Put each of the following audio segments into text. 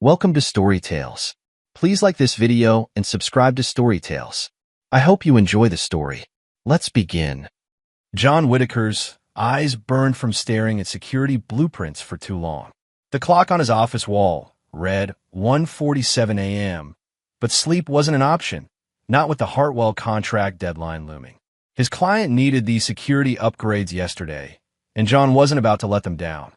Welcome to Story Tales. Please like this video and subscribe to Story Tales. I hope you enjoy the story. Let's begin. John Whitaker's eyes burned from staring at security blueprints for too long. The clock on his office wall read 1:47 a.m., but sleep wasn't an option, not with the Hartwell contract deadline looming. His client needed these security upgrades yesterday, and John wasn't about to let them down.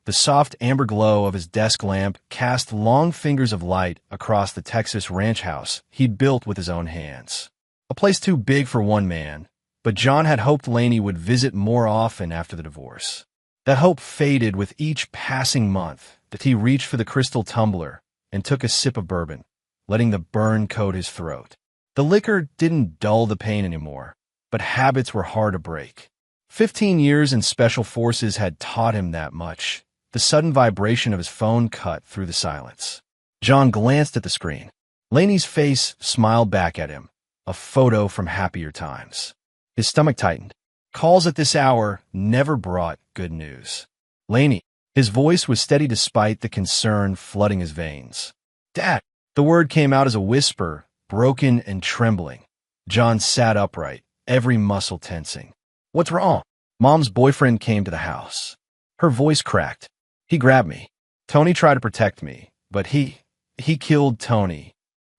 The soft amber glow of his desk lamp cast long fingers of light across the Texas ranch house he'd built with his own hands. A place too big for one man, but John had hoped Laney would visit more often after the divorce. That hope faded with each passing month that he reached for the crystal tumbler and took a sip of bourbon, letting the burn coat his throat. The liquor didn't dull the pain anymore, but habits were hard to break. 15 years in special forces had taught him that much. The sudden vibration of his phone cut through the silence. John glanced at the screen. Laney's face smiled back at him, a photo from happier times. His stomach tightened. Calls at this hour never brought good news. Laney. His voice was steady despite the concern flooding his veins. Dad. The word came out as a whisper, broken and trembling. John sat upright, every muscle tensing. What's wrong? Mom's boyfriend came to the house. Her voice cracked. He grabbed me. Tony tried to protect me, but he killed Tony.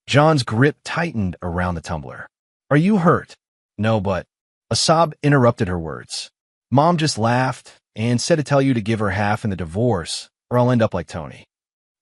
John's grip tightened around the tumbler. Are you hurt? No, but... A sob interrupted her words. Mom just laughed and said to tell you to give her half in the divorce, or I'll end up like Tony.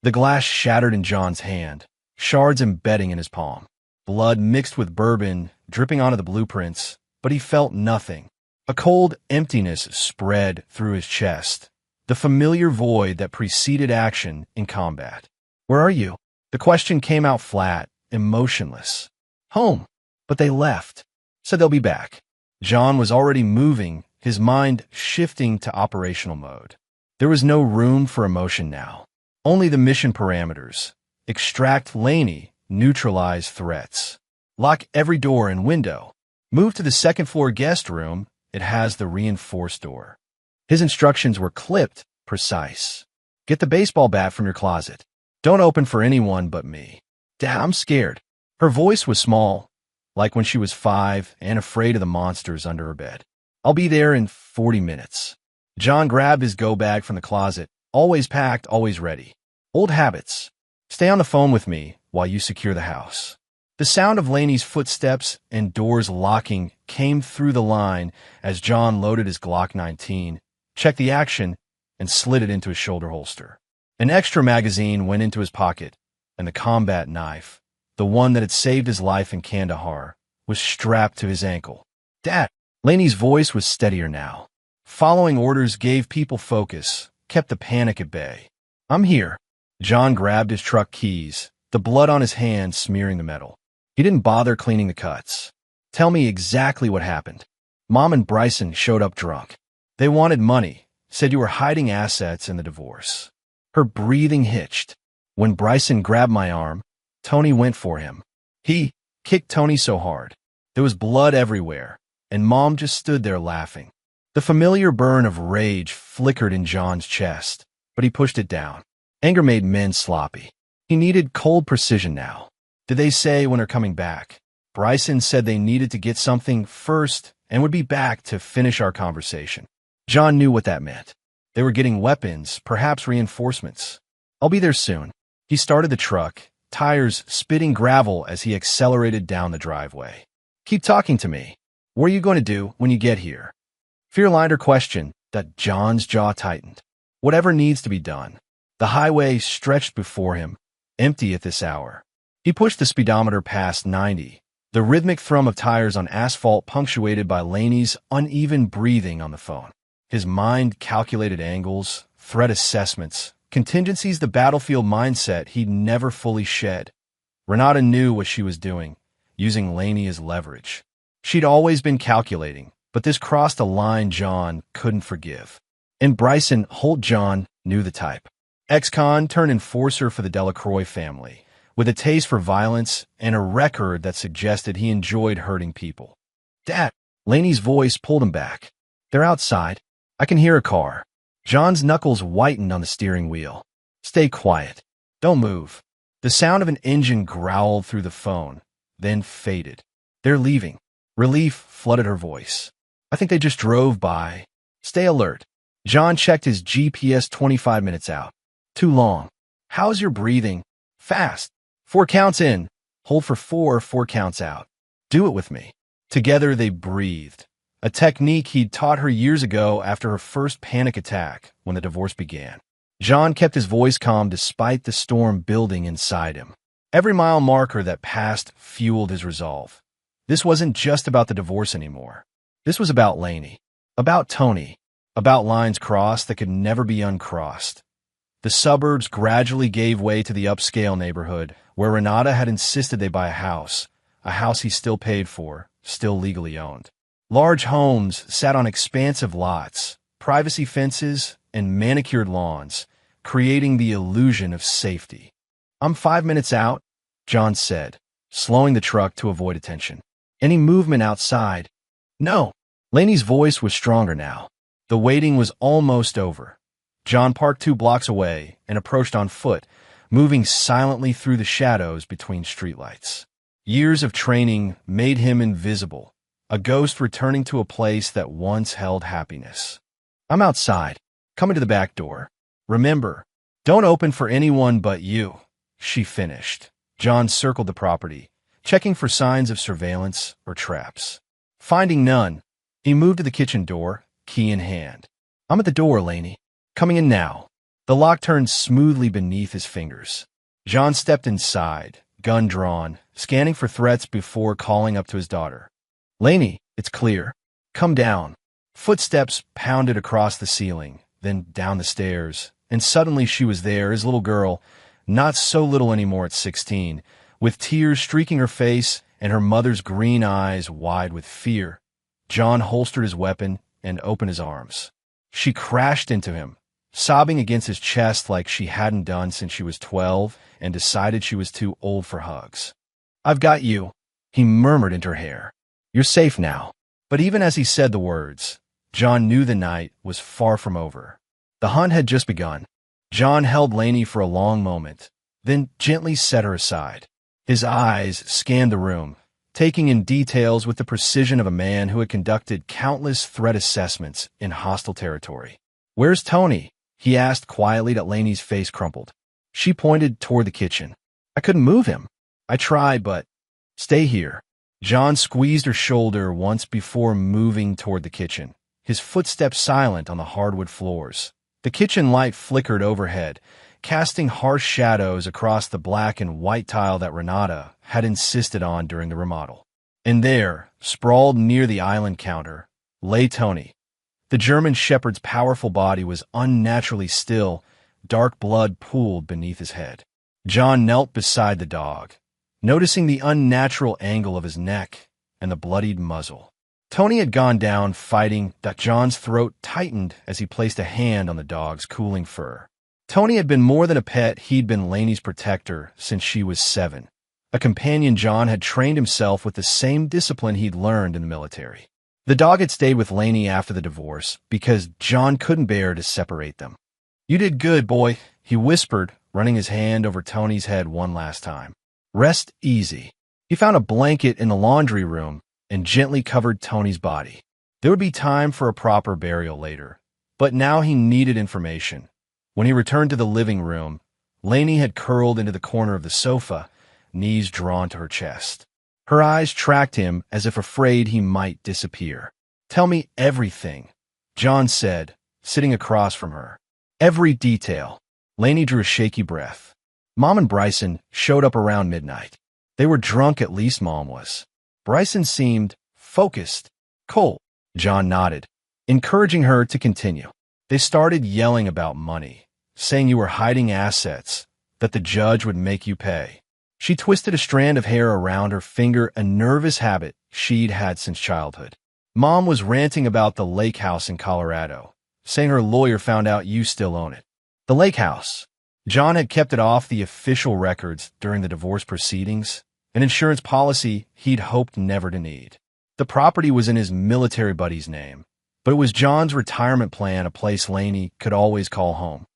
The glass shattered in John's hand, shards embedding in his palm. Blood mixed with bourbon, dripping onto the blueprints, but he felt nothing. A cold emptiness spread through his chest. The familiar void that preceded action in combat. Where are you? The question came out flat, emotionless. Home. But they left. Said they'll be back. John was already moving, his mind shifting to operational mode. There was no room for emotion now. Only the mission parameters. Extract Laney, neutralize threats. Lock every door and window. Move to the second-floor guest room. It has the reinforced door. His instructions were clipped, precise. Get the baseball bat from your closet. Don't open for anyone but me. Dad, I'm scared. Her voice was small, like when she was 5 and afraid of the monsters under her bed. I'll be there in 40 minutes. John grabbed his go bag from the closet, always packed, always ready. Old habits. Stay on the phone with me while you secure the house. The sound of Laney's footsteps and doors locking came through the line as John loaded his Glock 19, checked the action, and slid it into his shoulder holster. An extra magazine went into his pocket, and the combat knife, the one that had saved his life in Kandahar, was strapped to his ankle. Dad! Laney's voice was steadier now. Following orders gave people focus, kept the panic at bay. I'm here. John grabbed his truck keys, the blood on his hand smearing the metal. He didn't bother cleaning the cuts. Tell me exactly what happened. Mom and Bryson showed up drunk. They wanted money, said you were hiding assets in the divorce. Her breathing hitched. When Bryson grabbed my arm, Tony went for him. He kicked Tony so hard. There was blood everywhere, and Mom just stood there laughing. The familiar burn of rage flickered in John's chest, but he pushed it down. Anger made men sloppy. He needed cold precision now. Did they say when they're coming back? Bryson said they needed to get something first and would be back to finish our conversation. John knew what that meant. They were getting weapons, perhaps reinforcements. I'll be there soon. He started the truck, tires spitting gravel as he accelerated down the driveway. Keep talking to me. What are you going to do when you get here? Fear-lined her question that John's jaw tightened. Whatever needs to be done. The highway stretched before him, empty at this hour. He pushed the speedometer past 90, the rhythmic thrum of tires on asphalt punctuated by Laney's uneven breathing on the phone. His mind calculated angles, threat assessments, contingencies, the battlefield mindset he'd never fully shed. Renata knew what she was doing, using Laney as leverage. She'd always been calculating, but this crossed a line John couldn't forgive. And Bryson Holt John knew the type. Ex-con turned enforcer for the Delacroix family, with a taste for violence and a record that suggested he enjoyed hurting people. Dad! Laney's voice pulled him back. They're outside. I can hear a car. John's knuckles whitened on the steering wheel. Stay quiet. Don't move. The sound of an engine growled through the phone, then faded. They're leaving. Relief flooded her voice. I think they just drove by. Stay alert. John checked his GPS 25 minutes out. Too long. How's your breathing? Fast. 4 counts in. Hold for 4, 4 counts out. Do it with me. Together they breathed. A technique he'd taught her years ago after her first panic attack when the divorce began. John kept his voice calm despite the storm building inside him. Every mile marker that passed fueled his resolve. This wasn't just about the divorce anymore. This was about Lainey, about Tony, about lines crossed that could never be uncrossed. The suburbs gradually gave way to the upscale neighborhood, where Renata had insisted they buy a house he still paid for, still legally owned. Large homes sat on expansive lots, privacy fences, and manicured lawns, creating the illusion of safety. I'm 5 minutes out, John said, slowing the truck to avoid attention. Any movement outside? No. Lainey's voice was stronger now. The waiting was almost over. John parked 2 blocks away and approached on foot, moving silently through the shadows between streetlights. Years of training made him invisible, a ghost returning to a place that once held happiness. I'm outside. Come into the back door. Remember, don't open for anyone but you, she finished. John circled the property, checking for signs of surveillance or traps. Finding none, he moved to the kitchen door, key in hand. I'm at the door, Lainey. Coming in now. The lock turned smoothly beneath his fingers. John stepped inside, gun drawn, scanning for threats before calling up to his daughter. Lainey, it's clear. Come down. Footsteps pounded across the ceiling, then down the stairs, and suddenly she was there, his little girl, not so little anymore at 16, with tears streaking her face and her mother's green eyes wide with fear. John holstered his weapon and opened his arms. She crashed into him, sobbing against his chest like she hadn't done since she was 12 and decided she was too old for hugs. I've got you, he murmured into her hair. You're safe now. But even as he said the words, John knew the night was far from over. The hunt had just begun. John held Lainey for a long moment, then gently set her aside. His eyes scanned the room, taking in details with the precision of a man who had conducted countless threat assessments in hostile territory. Where's Tony? He asked quietly that Lainey's face crumpled. She pointed toward the kitchen. I couldn't move him. I tried, but... Stay here. John squeezed her shoulder once before moving toward the kitchen, his footsteps silent on the hardwood floors. The kitchen light flickered overhead, casting harsh shadows across the black and white tile that Renata had insisted on during the remodel. And there, sprawled near the island counter, lay Tony. The German shepherd's powerful body was unnaturally still, dark blood pooled beneath his head. John knelt beside the dog, noticing the unnatural angle of his neck and the bloodied muzzle. Tony had gone down fighting, that John's throat tightened as he placed a hand on the dog's cooling fur. Tony had been more than a pet, he'd been Lainey's protector since she was 7. A companion John had trained himself with the same discipline he'd learned in the military. The dog had stayed with Lainey after the divorce because John couldn't bear to separate them. You did good, boy, he whispered, running his hand over Tony's head one last time. Rest easy. He found a blanket in the laundry room and gently covered Tony's body. There would be time for a proper burial later, but now he needed information. When he returned to the living room, Lainey had curled into the corner of the sofa, knees drawn to her chest. Her eyes tracked him as if afraid he might disappear. Tell me everything, John said, sitting across from her. Every detail. Lainey drew a shaky breath. Mom and Bryson showed up around midnight. They were drunk, at least Mom was. Bryson seemed focused, cold. John nodded, encouraging her to continue. They started yelling about money, saying you were hiding assets, that the judge would make you pay. She twisted a strand of hair around her finger, a nervous habit she'd had since childhood. Mom was ranting about the lake house in Colorado, saying her lawyer found out you still own it. The lake house. John had kept it off the official records during the divorce proceedings, an insurance policy he'd hoped never to need. The property was in his military buddy's name, but it was John's retirement plan, a place Lainey could always call home.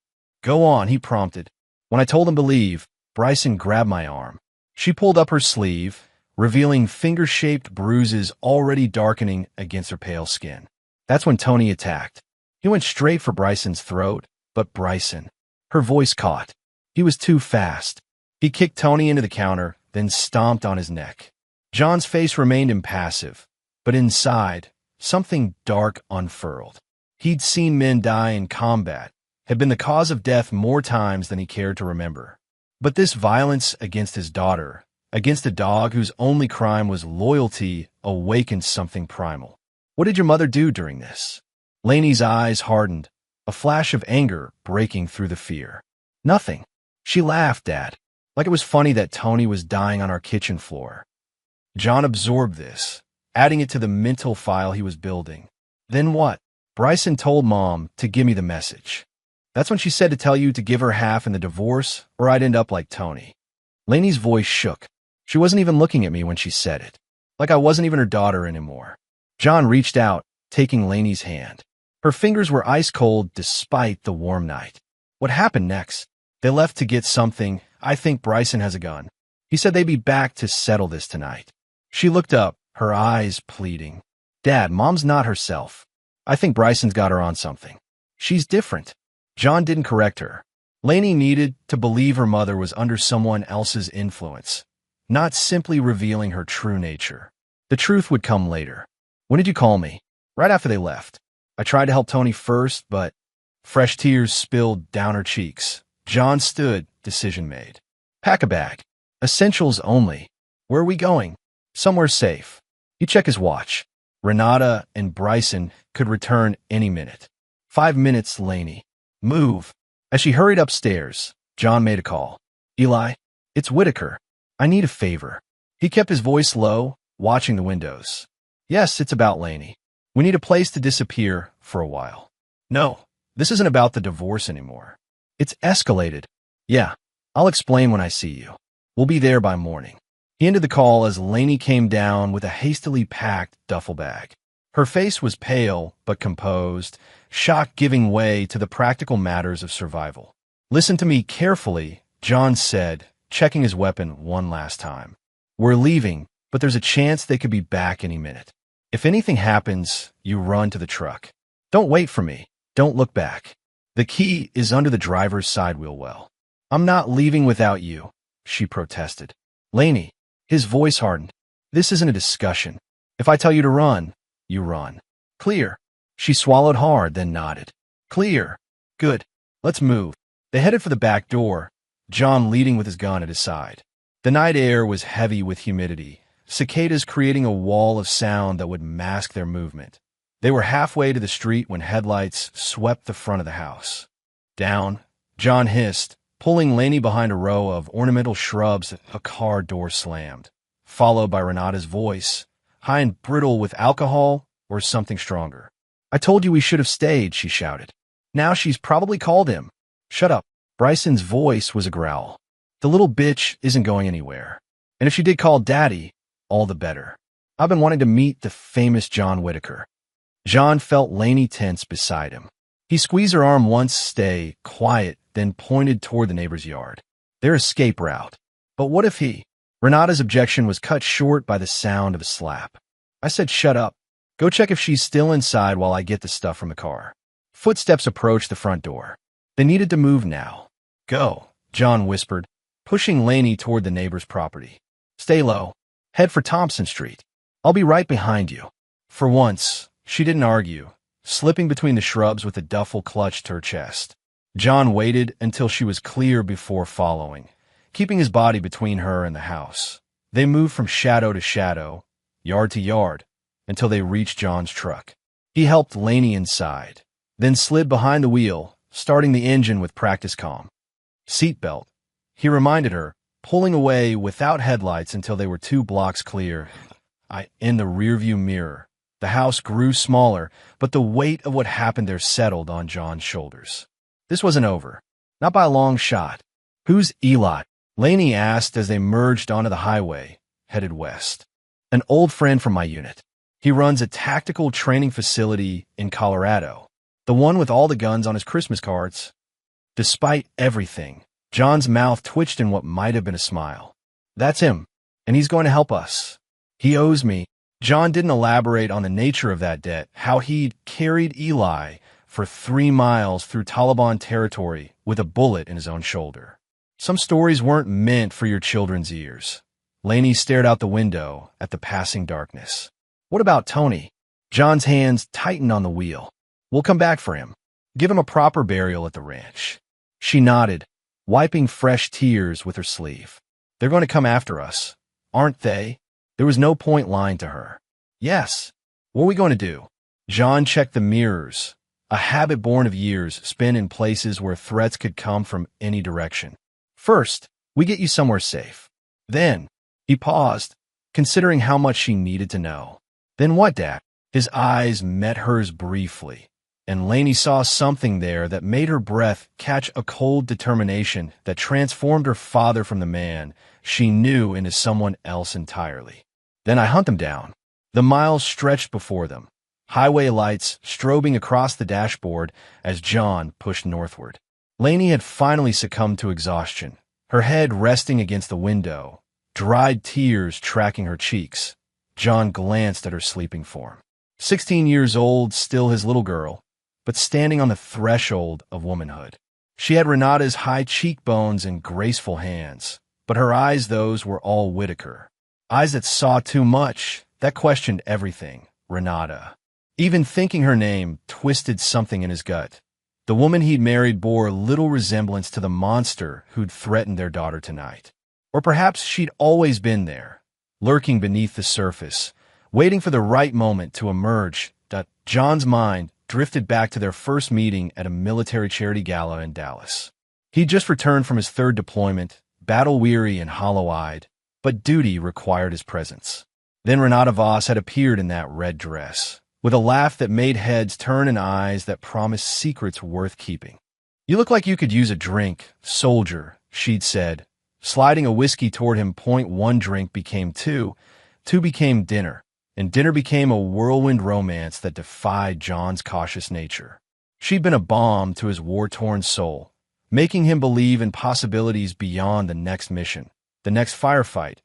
Go on, he prompted. When I told him to leave, Bryson grabbed my arm. She pulled up her sleeve, revealing finger-shaped bruises already darkening against her pale skin. That's when Tony attacked. He went straight for Bryson's throat, but Bryson. Her voice caught. He was too fast. He kicked Tony into the counter, then stomped on his neck. John's face remained impassive, but inside, something dark unfurled. He'd seen men die in combat, had been the cause of death more times than he cared to remember. But this violence against his daughter, against a dog whose only crime was loyalty, awakened something primal. What did your mother do during this? Lainey's eyes hardened, a flash of anger breaking through the fear. Nothing. She laughed, Dad, like it was funny that Tony was dying on our kitchen floor. John absorbed this, adding it to the mental file he was building. Then what? Bryson told Mom to give me the message. That's when she said to tell you to give her half in the divorce, or I'd end up like Tony. Lainey's voice shook. She wasn't even looking at me when she said it, like I wasn't even her daughter anymore. John reached out, taking Lainey's hand. Her fingers were ice cold despite the warm night. What happened next? They left to get something. I think Bryson has a gun. He said they'd be back to settle this tonight. She looked up, her eyes pleading. Dad, Mom's not herself. I think Bryson's got her on something. She's different. John didn't correct her. Lainey needed to believe her mother was under someone else's influence, not simply revealing her true nature. The truth would come later. When did you call me? Right after they left. I tried to help Tony first, but fresh tears spilled down her cheeks. John stood, decision made. Pack a bag. Essentials only. Where are we going? Somewhere safe. He checked his watch. Renata and Bryson could return any minute. 5 minutes, Lainey. Move. As she hurried upstairs, John made a call. Eli, it's Whitaker. I need a favor. He kept his voice low, watching the windows. Yes, it's about Lainey. We need a place to disappear for a while. No, this isn't about the divorce anymore. It's escalated. Yeah, I'll explain when I see you. We'll be there by morning. He ended the call as Lainey came down with a hastily packed duffel bag. Her face was pale but composed, shock giving way to the practical matters of survival. Listen to me carefully, John said, checking his weapon one last time. We're leaving, but there's a chance they could be back any minute. If anything happens, you run to the truck. Don't wait for me. Don't look back. The key is under the driver's side wheel well. I'm not leaving without you, she protested. Lainey, his voice hardened. This isn't a discussion. If I tell you to run, you run. Clear. She swallowed hard, then nodded. Clear. Good. Let's move. They headed for the back door, John leading with his gun at his side. The night air was heavy with humidity, cicadas creating a wall of sound that would mask their movement. They were halfway to the street when headlights swept the front of the house. Down, John hissed, pulling Lainey behind a row of ornamental shrubs. A car door slammed, followed by Renata's voice, high and brittle with alcohol or something stronger. I told you we should have stayed, she shouted. Now she's probably called him. Shut up. Bryson's voice was a growl. The little bitch isn't going anywhere. And if she did call Daddy, all the better. I've been wanting to meet the famous John Whitaker. John felt Lainey tense beside him. He squeezed her arm once, stay quiet, then pointed toward the neighbor's yard. Their escape route. But what if he? Renata's objection was cut short by the sound of a slap. I said, shut up. Go check if she's still inside while I get the stuff from the car. Footsteps approached the front door. They needed to move now. Go, John whispered, pushing Lainey toward the neighbor's property. Stay low. Head for Thompson Street. I'll be right behind you. For once, she didn't argue, slipping between the shrubs with the duffel clutched to her chest. John waited until she was clear before following, keeping his body between her and the house. They moved from shadow to shadow, yard to yard, until they reached John's truck. He helped Lainey inside, then slid behind the wheel, starting the engine with practice calm. Seatbelt, he reminded her, pulling away without headlights until they were 2 blocks clear. In the rearview mirror, the house grew smaller, but the weight of what happened there settled on John's shoulders. This wasn't over, not by a long shot. Who's Eli? Lainey asked as they merged onto the highway, headed west. An old friend from my unit. He runs a tactical training facility in Colorado, the one with all the guns on his Christmas cards. Despite everything, John's mouth twitched in what might have been a smile. That's him, and he's going to help us. He owes me. John didn't elaborate on the nature of that debt, how he'd carried Eli for 3 miles through Taliban territory with a bullet in his own shoulder. Some stories weren't meant for your children's ears. Laney stared out the window at the passing darkness. What about Tony? John's hands tightened on the wheel. We'll come back for him. Give him a proper burial at the ranch. She nodded, wiping fresh tears with her sleeve. They're going to come after us, aren't they? There was no point lying to her. Yes. What are we going to do? John checked the mirrors, a habit born of years spent in places where threats could come from any direction. First, we get you somewhere safe. Then, he paused, considering how much she needed to know. Then what, Dad? His eyes met hers briefly, and Laney saw something there that made her breath catch a cold determination that transformed her father from the man she knew into someone else entirely. Then I hunt them down. The miles stretched before them, highway lights strobing across the dashboard as John pushed northward. Laney had finally succumbed to exhaustion, her head resting against the window, dried tears tracking her cheeks. John glanced at her sleeping form. 16 years old, still his little girl, but standing on the threshold of womanhood. She had Renata's high cheekbones and graceful hands, but her eyes, those were all Whitaker. Eyes that saw too much, that questioned everything. Renata. Even thinking her name twisted something in his gut. The woman he'd married bore little resemblance to the monster who'd threatened their daughter tonight. Or perhaps she'd always been there, lurking beneath the surface, waiting for the right moment to emerge. John's mind drifted back to their first meeting at a military charity gala in Dallas. He'd just returned from his 3rd deployment, battle-weary and hollow-eyed, but duty required his presence. Then Renata Voss had appeared in that red dress, with a laugh that made heads turn and eyes that promised secrets worth keeping. You look like you could use a drink, soldier, she'd said, sliding a whiskey toward him. 1 drink became 2, 2 became dinner, and dinner became a whirlwind romance that defied John's cautious nature. She'd been a balm to his war-torn soul, making him believe in possibilities beyond the next mission, the next firefight.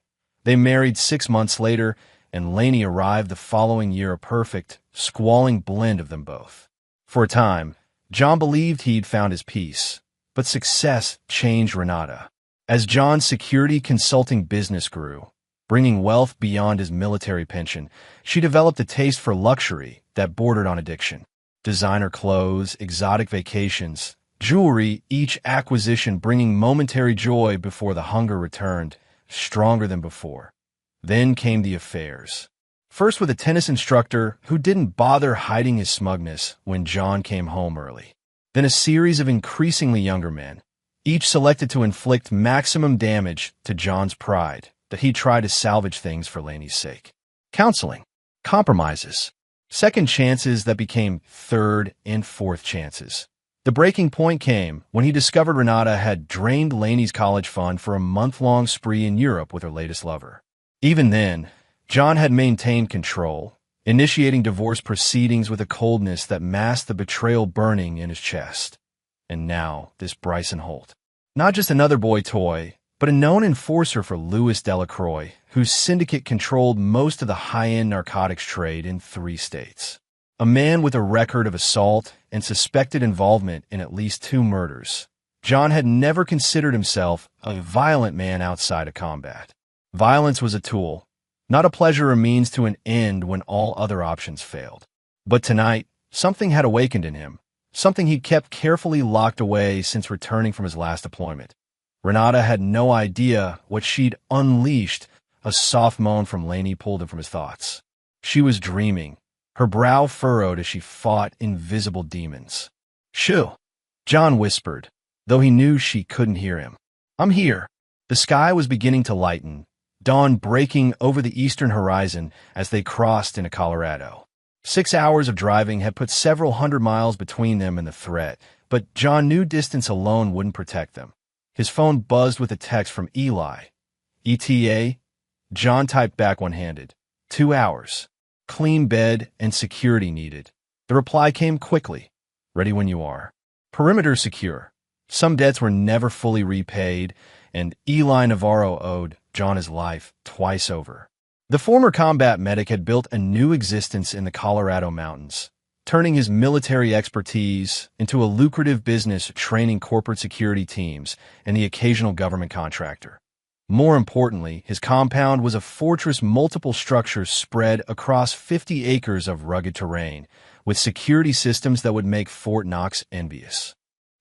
They married 6 months later, and Laney arrived the following year, a perfect, squalling blend of them both. For a time, John believed he'd found his peace, but success changed Renata. As John's security consulting business grew, bringing wealth beyond his military pension, she developed a taste for luxury that bordered on addiction. Designer clothes, exotic vacations, jewelry, each acquisition bringing momentary joy before the hunger returned, stronger than before. Then came the affairs. First with a tennis instructor who didn't bother hiding his smugness when John came home early. Then a series of increasingly younger men, each selected to inflict maximum damage to John's pride, that he tried to salvage things for Laney's sake. Counseling, compromises, second chances that became 3rd and 4th chances. The breaking point came when he discovered Renata had drained Laney's college fund for a month-long spree in Europe with her latest lover. Even then, John had maintained control, initiating divorce proceedings with a coldness that masked the betrayal burning in his chest. And now, this Bryson Holt. Not just another boy toy, but a known enforcer for Louis Delacroix, whose syndicate controlled most of the high-end narcotics trade in 3 states. A man with a record of assault and suspected involvement in at least 2 murders. John had never considered himself a violent man outside of combat. Violence was a tool, not a pleasure or means to an end when all other options failed. But tonight, something had awakened in him, something he'd kept carefully locked away since returning from his last deployment. Renata had no idea what she'd unleashed. A soft moan from Laney pulled him from his thoughts. She was dreaming, her brow furrowed as she fought invisible demons. "Shoo," John whispered, though he knew she couldn't hear him. "I'm here." The sky was beginning to lighten, dawn breaking over the eastern horizon as they crossed into Colorado. 6 hours of driving had put several hundred miles between them and the threat, but John knew distance alone wouldn't protect them. His phone buzzed with a text from Eli. "ETA?" John typed back one-handed. 2 hours. Clean bed and security needed. The reply came quickly. "Ready when you are." "Perimeter secure." Some debts were never fully repaid, and Eli Navarro owed John his life twice over. The former combat medic had built a new existence in the Colorado mountains, turning his military expertise into a lucrative business training corporate security teams and the occasional government contractor. More importantly, his compound was a fortress, multiple structures spread across 50 acres of rugged terrain, with security systems that would make Fort Knox envious.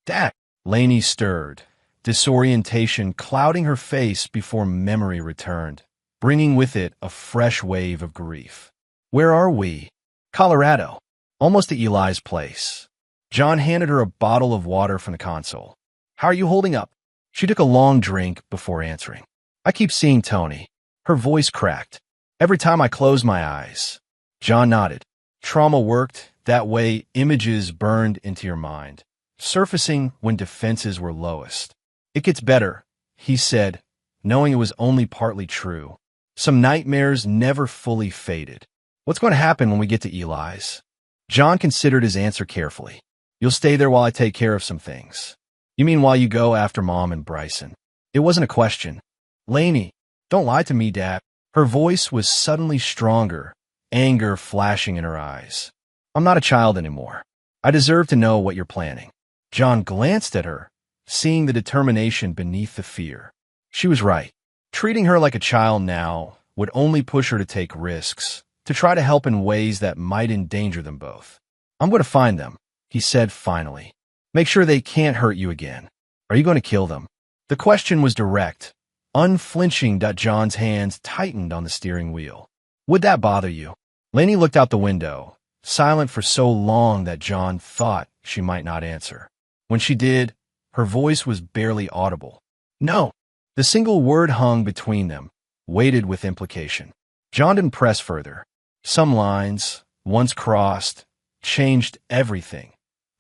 Dad! Lainey stirred, disorientation clouding her face before memory returned, bringing with it a fresh wave of grief. Where are we? Colorado. Almost at Eli's place. John handed her a bottle of water from the console. How are you holding up? She took a long drink before answering. I keep seeing Tony. Her voice cracked. Every time I close my eyes. John nodded. Trauma worked. That way, images burned into your mind, surfacing when defenses were lowest. It gets better, he said, knowing it was only partly true. Some nightmares never fully faded. What's going to happen when we get to Eli's? John considered his answer carefully. You'll stay there while I take care of some things. You mean while you go after Mom and Bryson? It wasn't a question. Lainey, don't lie to me, Dad. Her voice was suddenly stronger, anger flashing in her eyes. I'm not a child anymore. I deserve to know what you're planning. John glanced at her, seeing the determination beneath the fear. She was right. Treating her like a child now would only push her to take risks, to try to help in ways that might endanger them both. I'm going to find them, he said finally. Make sure they can't hurt you again. Are you going to kill them? The question was direct, unflinching. John's hands tightened on the steering wheel. Would that bother you? Lainey looked out the window, silent for so long that John thought she might not answer. When she did, her voice was barely audible. No. The single word hung between them, weighted with implication. John didn't press further. Some lines, once crossed, changed everything.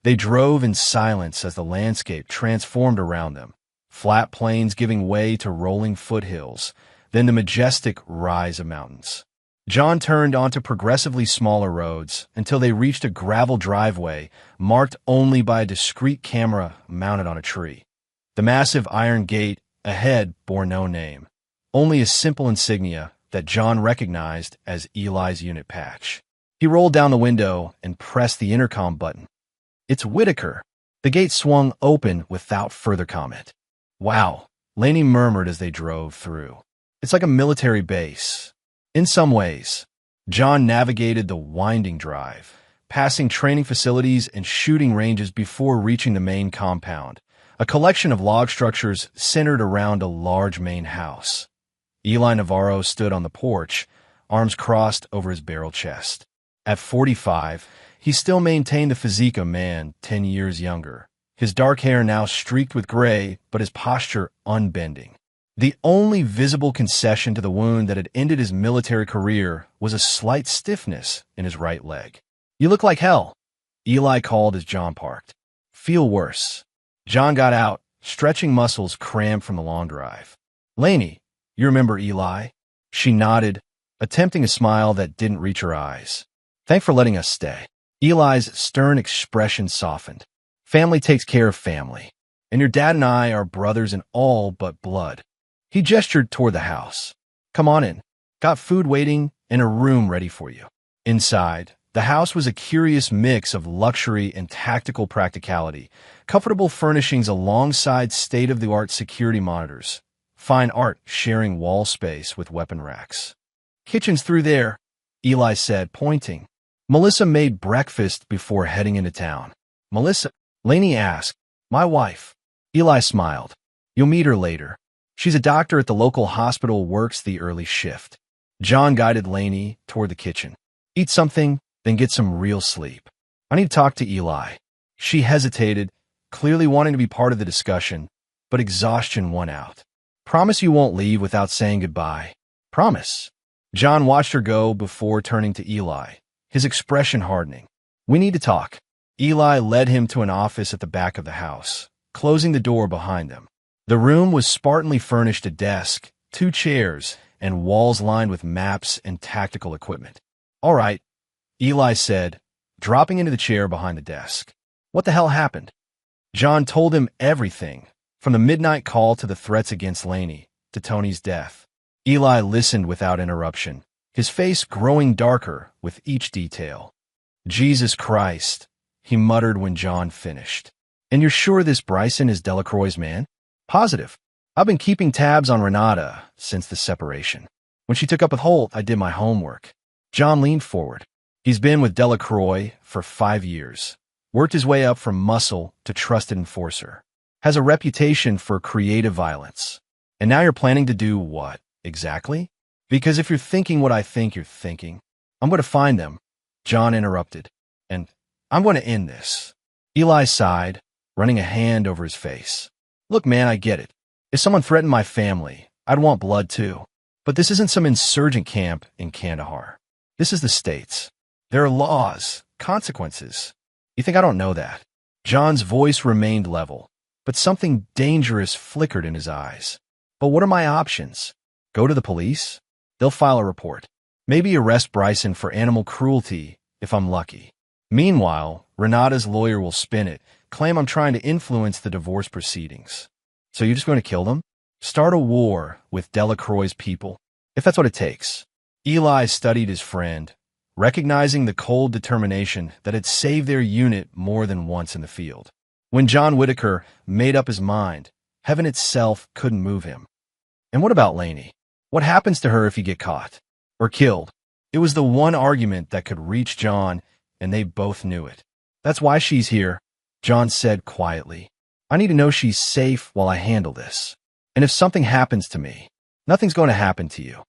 They drove in silence as the landscape transformed around them, flat plains giving way to rolling foothills, then the majestic rise of mountains. John turned onto progressively smaller roads until they reached a gravel driveway marked only by a discreet camera mounted on a tree. The massive iron gate ahead bore no name, only a simple insignia that John recognized as Eli's unit patch. He rolled down the window and pressed the intercom button. It's Whitaker. The gate swung open without further comment. Wow, Lainey murmured as they drove through. It's like a military base. In some ways, John navigated the winding drive, passing training facilities and shooting ranges before reaching the main compound, a collection of log structures centered around a large main house. Eli Navarro stood on the porch, arms crossed over his barrel chest. At 45, he still maintained the physique of a man 10 years younger, his dark hair now streaked with gray, but his posture unbending. The only visible concession to the wound that had ended his military career was a slight stiffness in his right leg. You look like hell, Eli called as John parked. Feel worse. John got out, stretching muscles cramped from the long drive. Lainey, you remember Eli? She nodded, attempting a smile that didn't reach her eyes. Thanks for letting us stay. Eli's stern expression softened. Family takes care of family, and your dad and I are brothers in all but blood. He gestured toward the house. Come on in. Got food waiting and a room ready for you. Inside, the house was a curious mix of luxury and tactical practicality, comfortable furnishings alongside state-of-the-art security monitors, fine art sharing wall space with weapon racks. Kitchen's through there, Eli said, pointing. Melissa made breakfast before heading into town. Melissa? Lainey asked. My wife. Eli smiled. You'll meet her later. She's a doctor at the local hospital, works the early shift. John guided Lainey toward the kitchen. Eat something, then get some real sleep. I need to talk to Eli. She hesitated, clearly wanting to be part of the discussion, but exhaustion won out. Promise you won't leave without saying goodbye. Promise. John watched her go before turning to Eli, his expression hardening. We need to talk. Eli led him to an office at the back of the house, closing the door behind them. The room was spartanly furnished: a desk, 2 chairs, and walls lined with maps and tactical equipment. All right, Eli said, dropping into the chair behind the desk. What the hell happened? John told him everything, from the midnight call to the threats against Laney, to Tony's death. Eli listened without interruption, his face growing darker with each detail. "Jesus Christ," he muttered when John finished. "And you're sure this Bryson is Delacroix's man?" "Positive. I've been keeping tabs on Renata since the separation. When she took up with Holt, I did my homework." John leaned forward. "He's been with Delacroix for 5 years. Worked his way up from muscle to trusted enforcer. Has a reputation for creative violence. And now you're planning to do what, exactly? Because if you're thinking what I think you're thinking, I'm going to find them," John interrupted. "And I'm going to end this." Eli sighed, running a hand over his face. "Look, man, I get it. If someone threatened my family, I'd want blood too. But this isn't some insurgent camp in Kandahar. This is the States. There are laws, consequences. You think I don't know that?" John's voice remained level, but something dangerous flickered in his eyes. "But what are my options? Go to the police? They'll file a report. Maybe arrest Bryson for animal cruelty if I'm lucky. Meanwhile, Renata's lawyer will spin it, claim I'm trying to influence the divorce proceedings. So you're just going to kill them? Start a war with Delacroix's people? If that's what it takes." Eli studied his friend, recognizing the cold determination that had saved their unit more than once in the field. When John Whitaker made up his mind, heaven itself couldn't move him. "And what about Laney? What happens to her if you get caught? Or killed?" It was the one argument that could reach John, and they both knew it. "That's why she's here," John said quietly. "I need to know she's safe while I handle this. And if something happens to me, nothing's going to happen to you."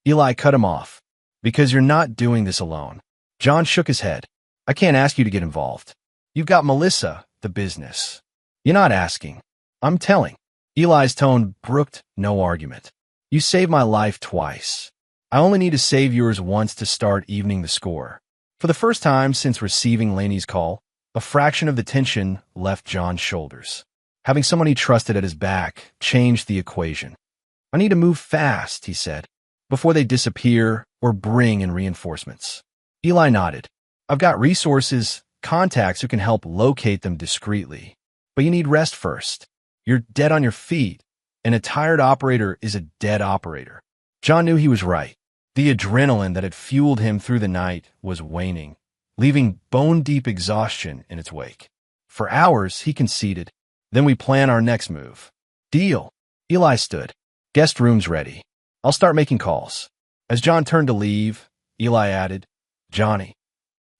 Eli cut him off. "Because you're not doing this alone." John shook his head. "I can't ask you to get involved. You've got Melissa, the business. You're not asking. I'm telling." Eli's tone brooked no argument. "You saved my life twice. I only need to save yours once to start evening the score." For the first time since receiving Laney's call, a fraction of the tension left John's shoulders. Having someone he trusted at his back changed the equation. "I need to move fast," he said, "before they disappear or bring in reinforcements." Eli nodded. "I've got resources, contacts who can help locate them discreetly. But you need rest first. You're dead on your feet, and a tired operator is a dead operator." John knew he was right. The adrenaline that had fueled him through the night was waning, leaving bone-deep exhaustion in its wake. For hours, he conceded. "Then we plan our next move." "Deal." Eli stood. "Guest room's ready. I'll start making calls." As John turned to leave, Eli added, "Johnny."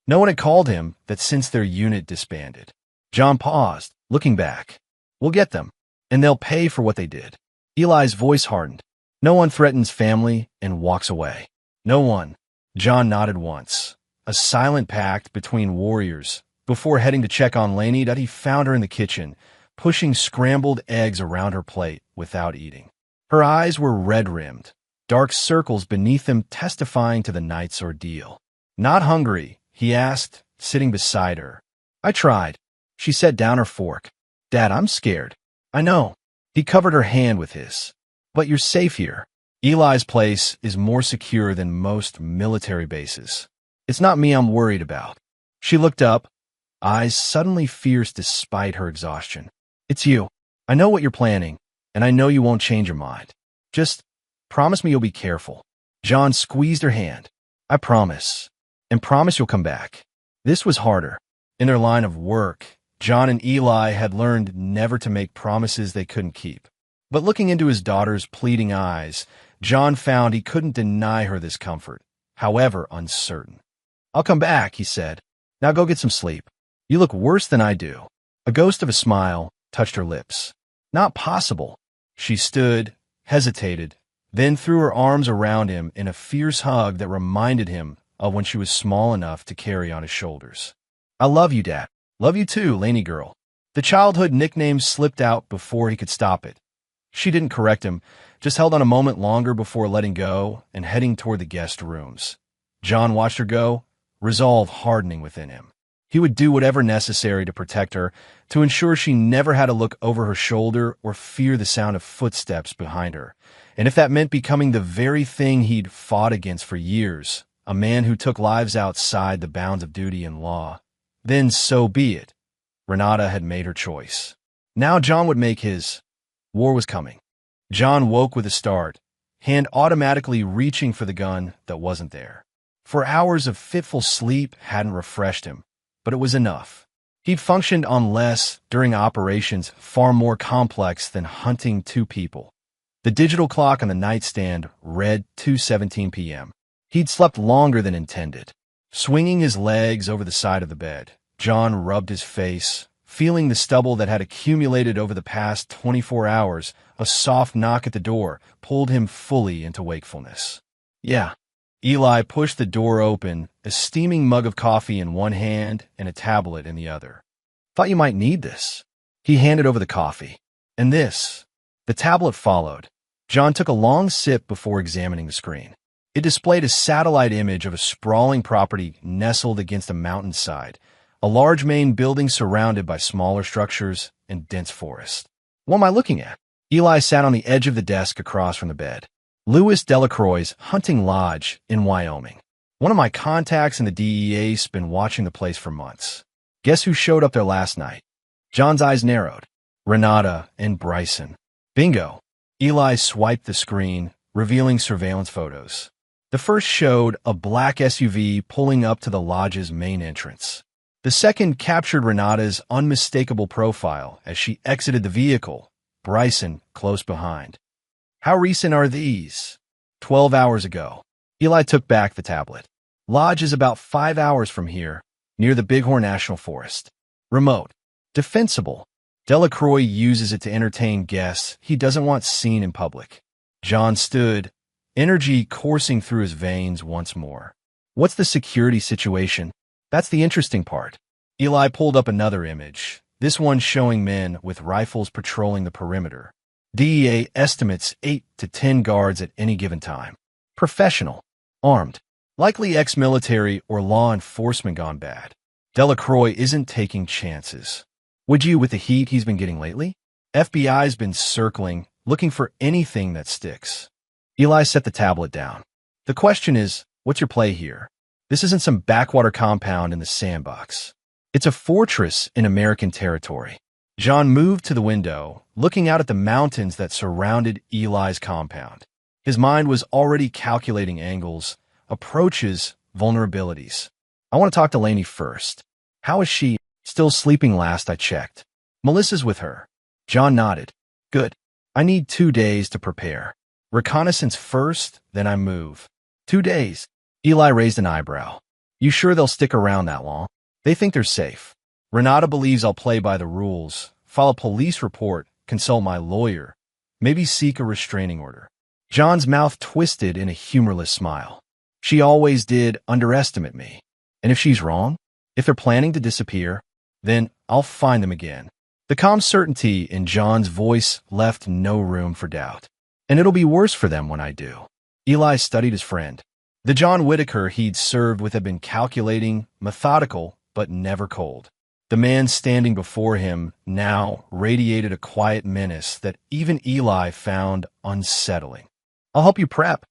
No one had called him that since their unit disbanded. John paused, looking back. "We'll get them, and they'll pay for what they did." Eli's voice hardened. "No one threatens family and walks away." "No one." John nodded once, a silent pact between warriors, before heading to check on Laney that he found her in the kitchen, pushing scrambled eggs around her plate without eating. Her eyes were red-rimmed, dark circles beneath them testifying to the night's ordeal. "Not hungry?" he asked, sitting beside her. "I tried." She set down her fork. "Dad, I'm scared." "I know." He covered her hand with his. "But you're safe here. Eli's place is more secure than most military bases. It's not me I'm worried about." She looked up, eyes suddenly fierce despite her exhaustion. "It's you. I know what you're planning, and I know you won't change your mind. Just promise me you'll be careful." John squeezed her hand. "I promise. And promise you'll come back." This was harder. In their line of work, John and Eli had learned never to make promises they couldn't keep. But looking into his daughter's pleading eyes, John found he couldn't deny her this comfort, however uncertain. "I'll come back," he said. "Now go get some sleep. You look worse than I do." A ghost of a smile touched her lips. "Not possible." She stood, hesitated, then threw her arms around him in a fierce hug that reminded him of when she was small enough to carry on his shoulders. "I love you, Dad." "Love you too, Laney girl." The childhood nickname slipped out before he could stop it. She didn't correct him, just held on a moment longer before letting go and heading toward the guest rooms. John watched her go, resolve hardening within him. He would do whatever necessary to protect her, to ensure she never had to look over her shoulder or fear the sound of footsteps behind her. And if that meant becoming the very thing he'd fought against for years, a man who took lives outside the bounds of duty and law, then so be it. Renata had made her choice. Now John would make his. War was coming. John woke with a start, hand automatically reaching for the gun that wasn't there. For hours of fitful sleep hadn't refreshed him, but it was enough. He'd functioned on less during operations far more complex than hunting two people. The digital clock on the nightstand read 2:17 p.m. He'd slept longer than intended. Swinging his legs over the side of the bed, John rubbed his face, feeling the stubble that had accumulated over the past 24 hours. A soft knock at the door pulled him fully into wakefulness. Yeah. Eli pushed the door open, a steaming mug of coffee in one hand and a tablet in the other. Thought you might need this. He handed over the coffee. And this. The tablet followed. John took a long sip before examining the screen. It displayed a satellite image of a sprawling property nestled against a mountainside, a large main building surrounded by smaller structures and dense forest. What am I looking at? Eli sat on the edge of the desk across from the bed. Louis Delacroix's hunting lodge in Wyoming. One of my contacts in the DEA's been watching the place for months. Guess who showed up there last night? John's eyes narrowed. Renata and Bryson. Bingo. Eli swiped the screen, revealing surveillance photos. The first showed a black SUV pulling up to the lodge's main entrance. The second captured Renata's unmistakable profile as she exited the vehicle, Bryson close behind. How recent are these? 12 hours ago. Eli took back the tablet. Lodge is about 5 hours from here, near the Bighorn National Forest. Remote. Defensible. Delacroix uses it to entertain guests he doesn't want seen in public. John stood, energy coursing through his veins once more. What's the security situation? That's the interesting part. Eli pulled up another image, this one showing men with rifles patrolling the perimeter. DEA estimates 8 to 10 guards at any given time. Professional. Armed. Likely ex-military or law enforcement gone bad. Delacroix isn't taking chances. Would you, with the heat he's been getting lately? FBI's been circling, looking for anything that sticks. Eli set the tablet down. The question is, what's your play here? This isn't some backwater compound in the sandbox. It's a fortress in American territory. John moved to the window, looking out at the mountains that surrounded Eli's compound. His mind was already calculating angles, approaches, vulnerabilities. I want to talk to Lainey first. How is she? Still sleeping last I checked. Melissa's with her. John nodded. Good. I need 2 days to prepare. Reconnaissance first, then I move. 2 days. Eli raised an eyebrow. You sure they'll stick around that long? They think they're safe. Renata believes I'll play by the rules, file a police report, consult my lawyer, maybe seek a restraining order. John's mouth twisted in a humorless smile. She always did underestimate me. And if she's wrong, if they're planning to disappear, then I'll find them again. The calm certainty in John's voice left no room for doubt. And it'll be worse for them when I do. Eli studied his friend. The John Whitaker he'd served with had been calculating, methodical, but never cold. The man standing before him now radiated a quiet menace that even Eli found unsettling. I'll help you prep,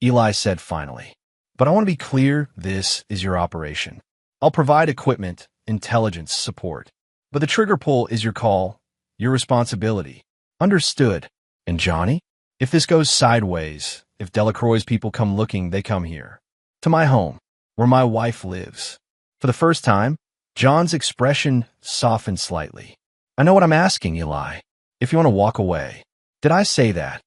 Eli said finally. But I want to be clear, this is your operation. I'll provide equipment, intelligence, support. But the trigger pull is your call, your responsibility. Understood. And Johnny? If this goes sideways, if Delacroix's people come looking, they come here. To my home, where my wife lives. For the first time, John's expression softened slightly. I know what I'm asking, Eli. If you want to walk away. Did I say that?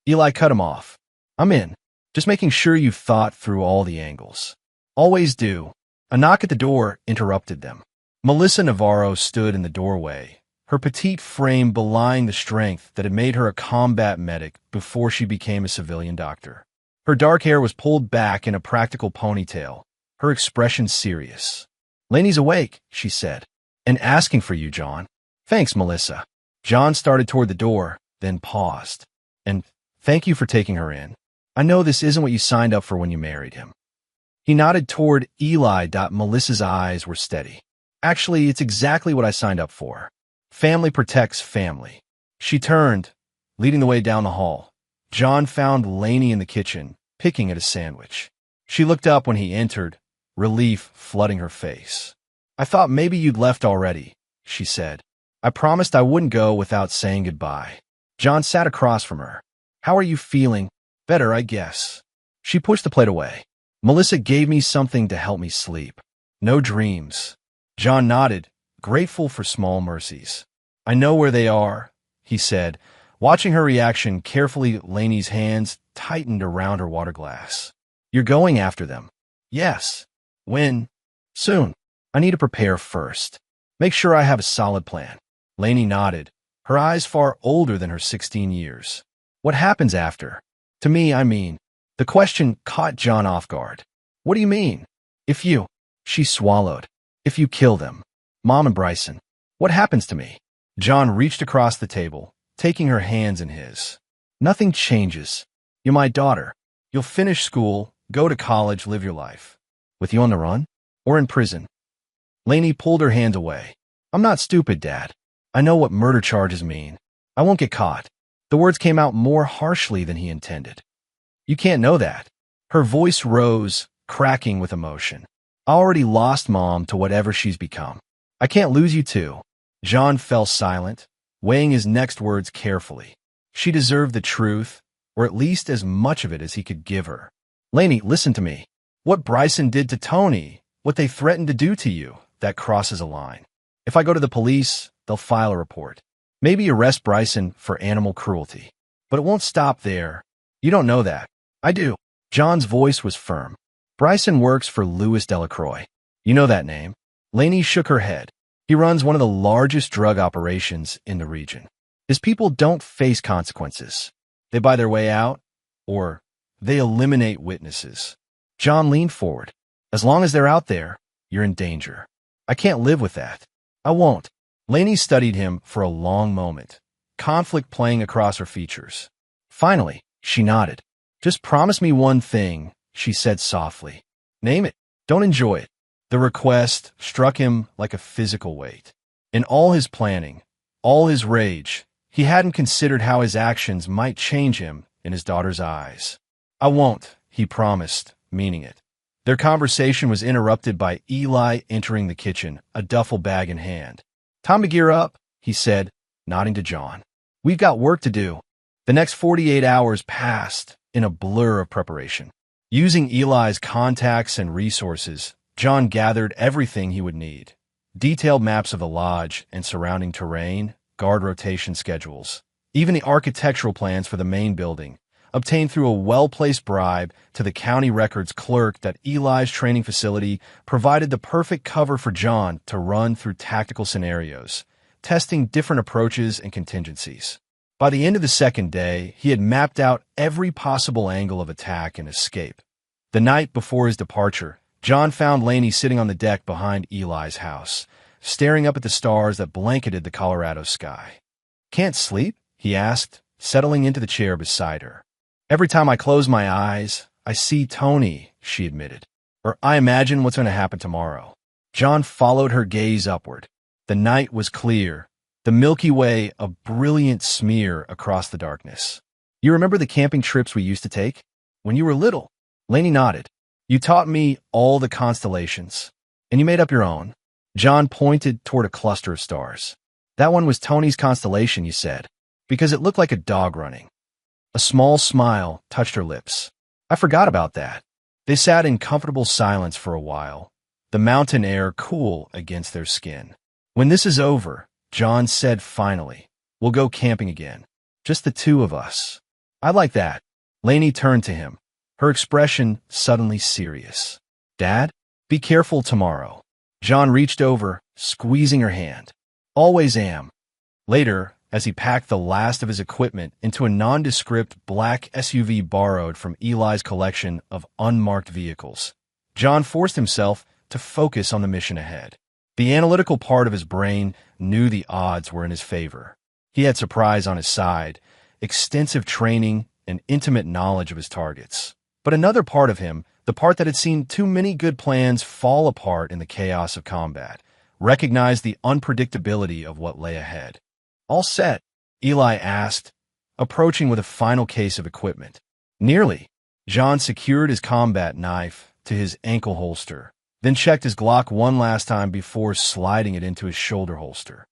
Eli cut him off. I'm in. Just making sure you've thought through all the angles. Always do. A knock at the door interrupted them. Melissa Navarro stood in the doorway, her petite frame belying the strength that had made her a combat medic before she became a civilian doctor. Her dark hair was pulled back in a practical ponytail, her expression serious. Lainey's awake, she said, and asking for you, John. Thanks, Melissa. John started toward the door, then paused. And thank you for taking her in. I know this isn't what you signed up for when you married him. He nodded toward Eli. Melissa's eyes were steady. Actually, it's exactly what I signed up for. Family protects family. She turned, leading the way down the hall. John found Lainey in the kitchen, picking at a sandwich. She looked up when he entered, relief flooding her face. I thought maybe you'd left already, she said. I promised I wouldn't go without saying goodbye. John sat across from her. How are you feeling? Better, I guess. She pushed the plate away. Melissa gave me something to help me sleep. No dreams. John nodded, grateful for small mercies. I know where they are, he said. Watching her reaction carefully, Lainey's hands tightened around her water glass. You're going after them? Yes. When? Soon. I need to prepare first. Make sure I have a solid plan. Lainey nodded, her eyes far older than her 16 years. What happens after? To me, I mean. The question caught John off guard. What do you mean? If you... She swallowed. If you kill them. Mom and Bryson. What happens to me? John reached across the table, taking her hands in his. Nothing changes. You're my daughter. You'll finish school, go to college, live your life. With you on the run? Or in prison? Lainey pulled her hand away. I'm not stupid, Dad. I know what murder charges mean. I won't get caught. The words came out more harshly than he intended. You can't know that. Her voice rose, cracking with emotion. I already lost Mom to whatever she's become. I can't lose you too. John fell silent, weighing his next words carefully. She deserved the truth, or at least as much of it as he could give her. Lainey, listen to me. What Bryson did to Tony, what they threatened to do to you, that crosses a line. If I go to the police, they'll file a report. Maybe arrest Bryson for animal cruelty. But it won't stop there. You don't know that. I do. John's voice was firm. Bryson works for Louis Delacroix. You know that name. Lainey shook her head. He runs one of the largest drug operations in the region. His people don't face consequences. They buy their way out, or they eliminate witnesses. John leaned forward. As long as they're out there, you're in danger. I can't live with that. I won't. Lainey studied him for a long moment, conflict playing across her features. Finally, she nodded. Just promise me one thing, she said softly. Name it. Don't enjoy it. The request struck him like a physical weight. In all his planning, all his rage, he hadn't considered how his actions might change him in his daughter's eyes. I won't, he promised, meaning it. Their conversation was interrupted by Eli entering the kitchen, a duffel bag in hand. Time to gear up, he said, nodding to John. We've got work to do. The next 48 hours passed in a blur of preparation. Using Eli's contacts and resources, John gathered everything he would need. Detailed maps of the lodge and surrounding terrain, guard rotation schedules, even the architectural plans for the main building, obtained through a well-placed bribe to the county records clerk that Eli's training facility provided the perfect cover for John to run through tactical scenarios, testing different approaches and contingencies. By the end of the second day, he had mapped out every possible angle of attack and escape. The night before his departure, John found Lainey sitting on the deck behind Eli's house, staring up at the stars that blanketed the Colorado sky. Can't sleep? He asked, settling into the chair beside her. Every time I close my eyes, I see Tony, she admitted. Or I imagine what's going to happen tomorrow. John followed her gaze upward. The night was clear, the Milky Way a brilliant smear across the darkness. You remember the camping trips we used to take? When you were little? Lainey nodded. You taught me all the constellations, and you made up your own. John pointed toward a cluster of stars. That one was Tony's constellation, you said, because it looked like a dog running. A small smile touched her lips. I forgot about that. They sat in comfortable silence for a while, the mountain air cool against their skin. When this is over, John said finally, we'll go camping again. Just the two of us. I like that. Lainey turned to him, her expression suddenly serious. Dad, be careful tomorrow. John reached over, squeezing her hand. Always am. Later, as he packed the last of his equipment into a nondescript black SUV borrowed from Eli's collection of unmarked vehicles, John forced himself to focus on the mission ahead. The analytical part of his brain knew the odds were in his favor. He had surprise on his side, extensive training, and intimate knowledge of his targets. But another part of him, the part that had seen too many good plans fall apart in the chaos of combat, recognized the unpredictability of what lay ahead. All set? Eli asked, approaching with a final case of equipment. Nearly. John secured his combat knife to his ankle holster, then checked his Glock one last time before sliding it into his shoulder holster.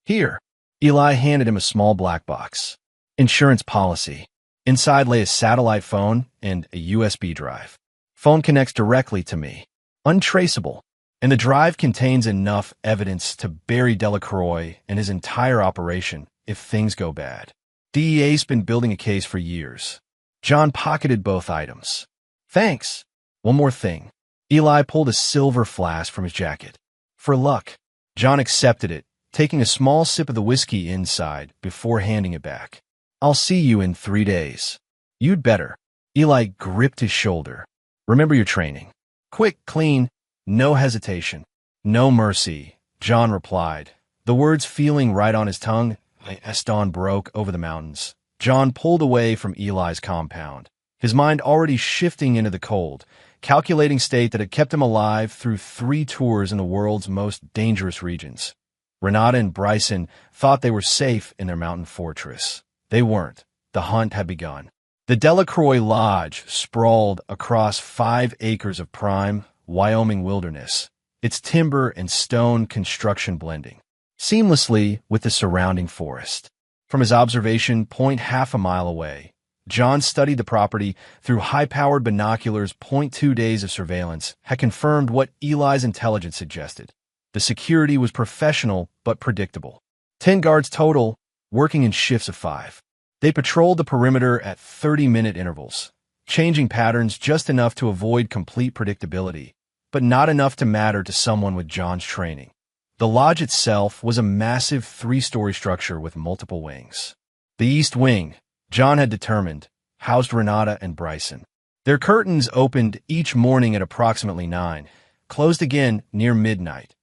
Here, Eli handed him a small black box. Insurance policy. Inside lay a satellite phone and a USB drive. Phone connects directly to me. Untraceable. And the drive contains enough evidence to bury Delacroix and his entire operation if things go bad. DEA's been building a case for years. John pocketed both items. Thanks. One more thing. Eli pulled a silver flask from his jacket. For luck. John accepted it, taking a small sip of the whiskey inside before handing it back. I'll see you in 3 days. You'd better. Eli gripped his shoulder. Remember your training. Quick, clean, no hesitation. No mercy, John replied, the words feeling right on his tongue as dawn broke over the mountains. John pulled away from Eli's compound, his mind already shifting into the cold, calculating state that had kept him alive through 3 tours in the world's most dangerous regions. Renata and Bryson thought they were safe in their mountain fortress. They weren't. The hunt had begun. The Delacroix Lodge sprawled across 5 acres of prime Wyoming wilderness, its timber and stone construction blending seamlessly with the surrounding forest. From his observation point half a mile away, John studied the property through high-powered binoculars. 2 days of surveillance had confirmed what Eli's intelligence suggested. The security was professional but predictable. 10 guards total, working in shifts of 5. They patrolled the perimeter at 30-minute intervals, changing patterns just enough to avoid complete predictability, but not enough to matter to someone with John's training. The lodge itself was a massive 3-story structure with multiple wings. The east wing, John had determined, housed Renata and Bryson. Their curtains opened each morning at approximately 9, closed again near midnight.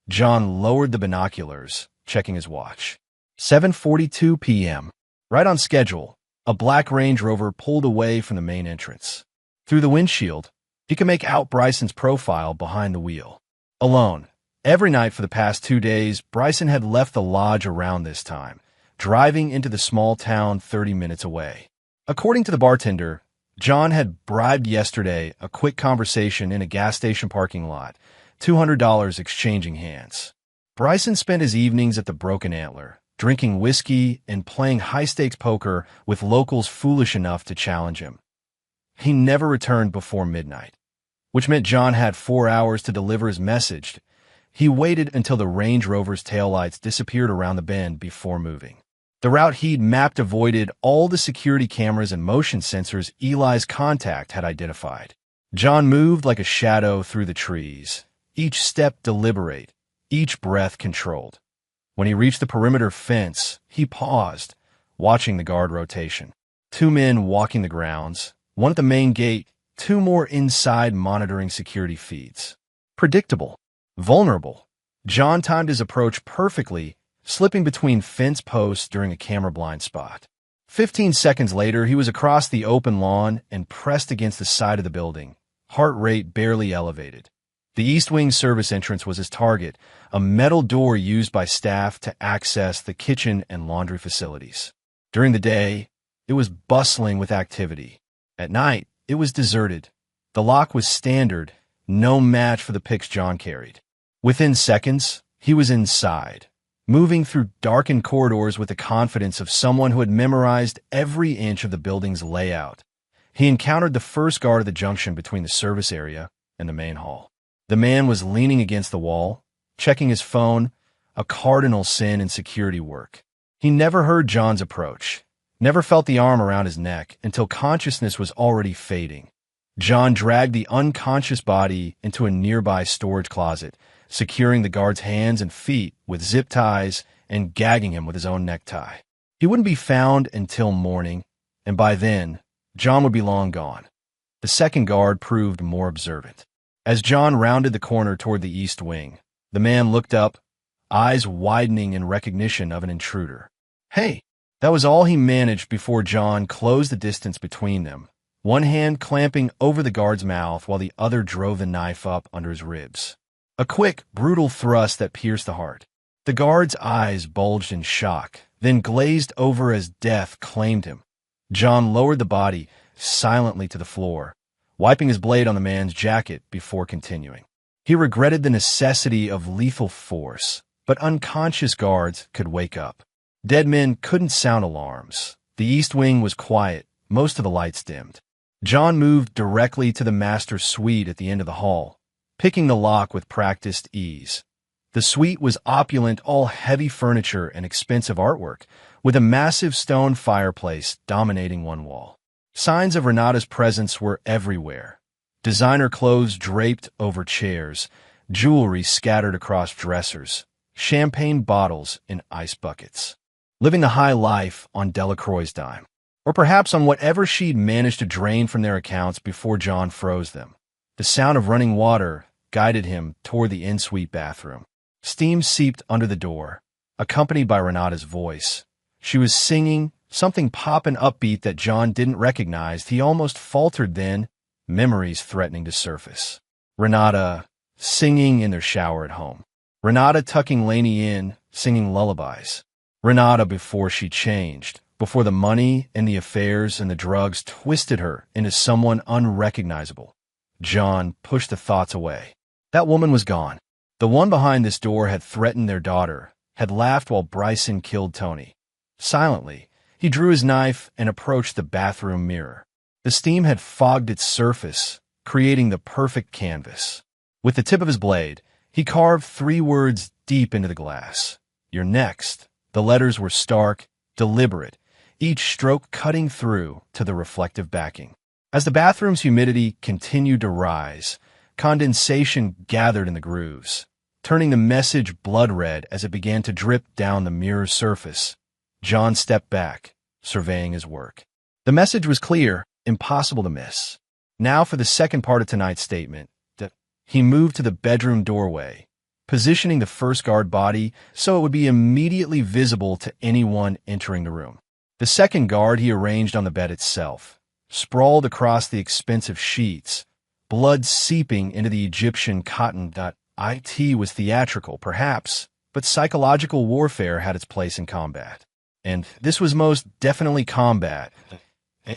John lowered the binoculars, checking his watch. 7:42 p.m. Right on schedule, a black Range Rover pulled away from the main entrance. Through the windshield, he could make out Bryson's profile behind the wheel. Alone. Every night for the past 2 days, Bryson had left the lodge around this time, driving into the small town 30 minutes away. According to the bartender, John had bribed yesterday a quick conversation in a gas station parking lot, $200 exchanging hands. Bryson spent his evenings at the Broken Antler, drinking whiskey and playing high-stakes poker with locals foolish enough to challenge him. He never returned before midnight, which meant John had 4 hours to deliver his message. He waited until the Range Rover's taillights disappeared around the bend before moving. The route he'd mapped avoided all the security cameras and motion sensors Eli's contact had identified. John moved like a shadow through the trees, each step deliberate, each breath controlled. When he reached the perimeter fence, he paused, watching the guard rotation. 2 men walking the grounds, one at the main gate, 2 more inside monitoring security feeds. Predictable. Vulnerable. John timed his approach perfectly, slipping between fence posts during a camera blind spot. 15 seconds later, he was across the open lawn and pressed against the side of the building, heart rate barely elevated. The East Wing service entrance was his target, a metal door used by staff to access the kitchen and laundry facilities. During the day, it was bustling with activity. At night, it was deserted. The lock was standard, no match for the picks John carried. Within seconds, he was inside, moving through darkened corridors with the confidence of someone who had memorized every inch of the building's layout. He encountered the first guard at the junction between the service area and the main hall. The man was leaning against the wall, checking his phone, a cardinal sin in security work. He never heard John's approach, never felt the arm around his neck until consciousness was already fading. John dragged the unconscious body into a nearby storage closet, securing the guard's hands and feet with zip ties and gagging him with his own necktie. He wouldn't be found until morning, and by then, John would be long gone. The second guard proved more observant. As John rounded the corner toward the east wing, the man looked up, eyes widening in recognition of an intruder. Hey, that was all he managed before John closed the distance between them, one hand clamping over the guard's mouth while the other drove the knife up under his ribs. A quick, brutal thrust that pierced the heart. The guard's eyes bulged in shock, then glazed over as death claimed him. John lowered the body silently to the floor, wiping his blade on the man's jacket before continuing. He regretted the necessity of lethal force, but unconscious guards could wake up. Dead men couldn't sound alarms. The East Wing was quiet, most of the lights dimmed. John moved directly to the master's suite at the end of the hall, picking the lock with practiced ease. The suite was opulent, all heavy furniture and expensive artwork, with a massive stone fireplace dominating one wall. Signs of Renata's presence were everywhere. Designer clothes draped over chairs, jewelry scattered across dressers, champagne bottles in ice buckets. Living the high life on Delacroix's dime. Or perhaps on whatever she'd managed to drain from their accounts before John froze them. The sound of running water guided him toward the en-suite bathroom. Steam seeped under the door, accompanied by Renata's voice. She was singing, something pop and upbeat that John didn't recognize. He almost faltered then, memories threatening to surface. Renata singing in their shower at home. Renata tucking Lainey in, singing lullabies. Renata before she changed, before the money and the affairs and the drugs twisted her into someone unrecognizable. John pushed the thoughts away. That woman was gone. The one behind this door had threatened their daughter, had laughed while Bryson killed Tony. Silently, he drew his knife and approached the bathroom mirror. The steam had fogged its surface, creating the perfect canvas. With the tip of his blade, he carved 3 words deep into the glass. "You're next." The letters were stark, deliberate, each stroke cutting through to the reflective backing. As the bathroom's humidity continued to rise, condensation gathered in the grooves, turning the message blood red as it began to drip down the mirror's surface. John stepped back, surveying his work. The message was clear, impossible to miss. Now for the second part of tonight's statement. He moved to the bedroom doorway, positioning the first guard body so it would be immediately visible to anyone entering the room. The second guard he arranged on the bed itself, sprawled across the expensive sheets, blood seeping into the Egyptian cotton. It was theatrical, perhaps, but psychological warfare had its place in combat. And this was most definitely combat.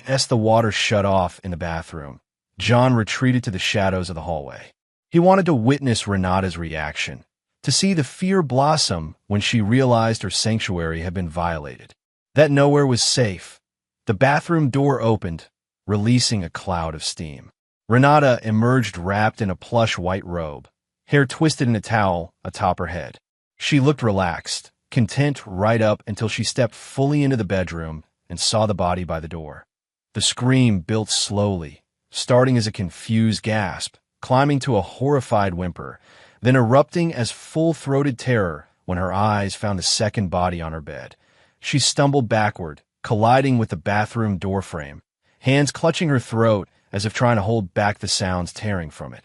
As the water shut off in the bathroom, John retreated to the shadows of the hallway. He wanted to witness Renata's reaction, to see the fear blossom when she realized her sanctuary had been violated, that nowhere was safe. The bathroom door opened, releasing a cloud of steam. Renata emerged wrapped in a plush white robe, hair twisted in a towel atop her head. She looked relaxed, content right up until she stepped fully into the bedroom and saw the body by the door. The scream built slowly, starting as a confused gasp, climbing to a horrified whimper, then erupting as full-throated terror when her eyes found the second body on her bed. She stumbled backward, colliding with the bathroom doorframe, hands clutching her throat as if trying to hold back the sounds tearing from it.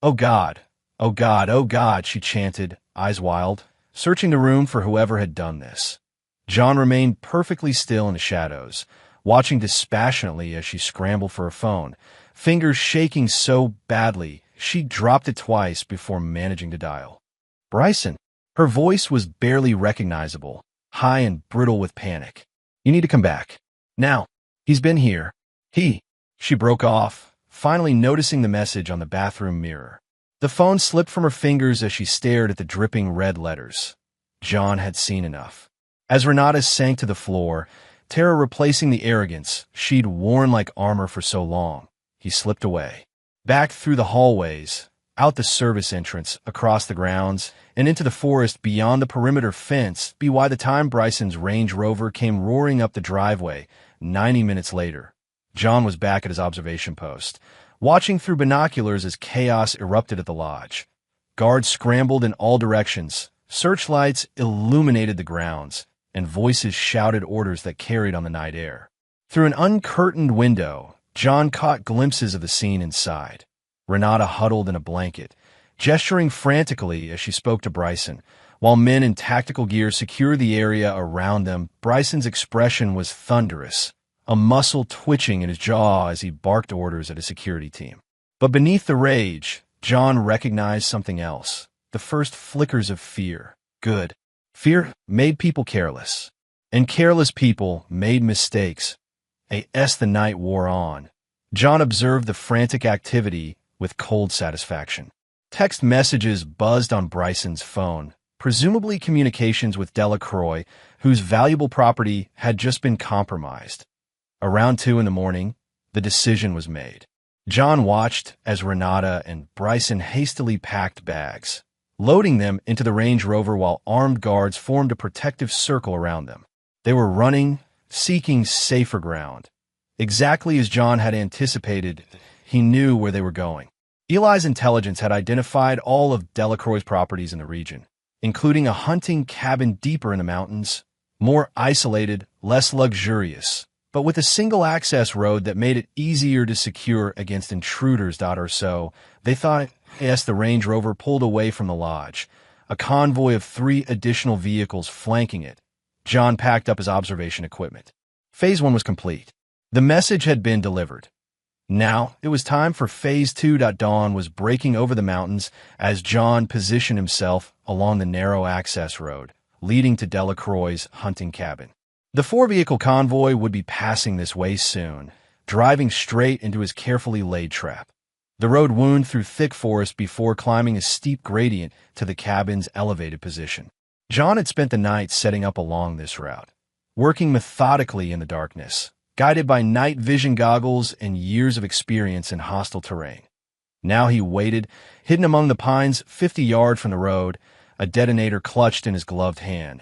"Oh God! Oh God! Oh God!" she chanted, eyes wild, searching the room for whoever had done this. John remained perfectly still in the shadows, watching dispassionately as she scrambled for her phone, fingers shaking so badly she dropped it twice before managing to dial. Bryson. Her voice was barely recognizable, high and brittle with panic. "You need to come back. Now. He's been here. She broke off, finally noticing the message on the bathroom mirror. The phone slipped from her fingers as she stared at the dripping red letters. John had seen enough. As Renata sank to the floor, terror replacing the arrogance she'd worn like armor for so long, he slipped away. Back through the hallways, out the service entrance, across the grounds, and into the forest beyond the perimeter fence by the time Bryson's Range Rover came roaring up the driveway 90 minutes later. John was back at his observation post, watching through binoculars as chaos erupted at the lodge. Guards scrambled in all directions, searchlights illuminated the grounds, and voices shouted orders that carried on the night air. Through an uncurtained window, John caught glimpses of the scene inside. Renata huddled in a blanket, gesturing frantically as she spoke to Bryson, while men in tactical gear secured the area around them. Bryson's expression was thunderous, a muscle twitching in his jaw as he barked orders at his security team. But beneath the rage, John recognized something else, the first flickers of fear. Good. Fear made people careless, and careless people made mistakes. As the night wore on, John observed the frantic activity with cold satisfaction. Text messages buzzed on Bryson's phone, presumably communications with Delacroix, whose valuable property had just been compromised. Around 2 in the morning, the decision was made. John watched as Renata and Bryson hastily packed bags, loading them into the Range Rover while armed guards formed a protective circle around them. They were running, seeking safer ground. Exactly as John had anticipated, he knew where they were going. Eli's intelligence had identified all of Delacroix's properties in the region, including a hunting cabin deeper in the mountains, more isolated, less luxurious, but with a single access road that made it easier to secure against intruders. Or so, they thought. As the Range Rover pulled away from the lodge, a convoy of 3 additional vehicles flanking it, John packed up his observation equipment. Phase 1 was complete. The message had been delivered. Now, it was time for Phase 2. Dawn was breaking over the mountains as John positioned himself along the narrow access road, leading to Delacroix's hunting cabin. The 4-vehicle convoy would be passing this way soon, driving straight into his carefully laid trap. The road wound through thick forest before climbing a steep gradient to the cabin's elevated position. John had spent the night setting up along this route, working methodically in the darkness, guided by night vision goggles and years of experience in hostile terrain. Now he waited, hidden among the pines 50 yards from the road, a detonator clutched in his gloved hand.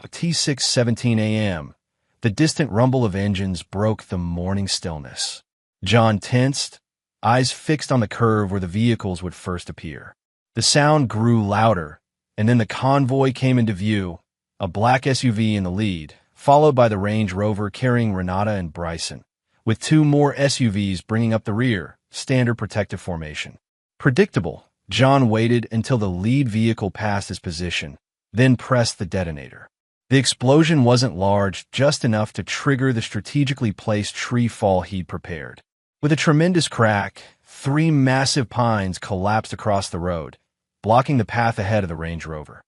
A T-6:17 a.m. The distant rumble of engines broke the morning stillness. John tensed, eyes fixed on the curve where the vehicles would first appear. The sound grew louder, and then the convoy came into view, a black SUV in the lead, followed by the Range Rover carrying Renata and Bryson, with 2 more SUVs bringing up the rear, standard protective formation. Predictable, John waited until the lead vehicle passed his position, then pressed the detonator. The explosion wasn't large, just enough to trigger the strategically placed tree fall he'd prepared. With a tremendous crack, 3 massive pines collapsed across the road, blocking the path ahead of the Range Rover.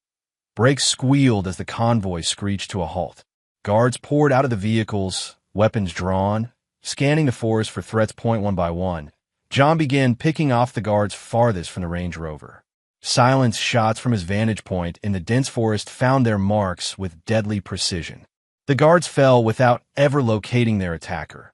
Brakes squealed as the convoy screeched to a halt. Guards poured out of the vehicles, weapons drawn, scanning the forest for threats. One by one, John began picking off the guards farthest from the Range Rover. Silenced shots from his vantage point in the dense forest found their marks with deadly precision. The guards fell without ever locating their attacker.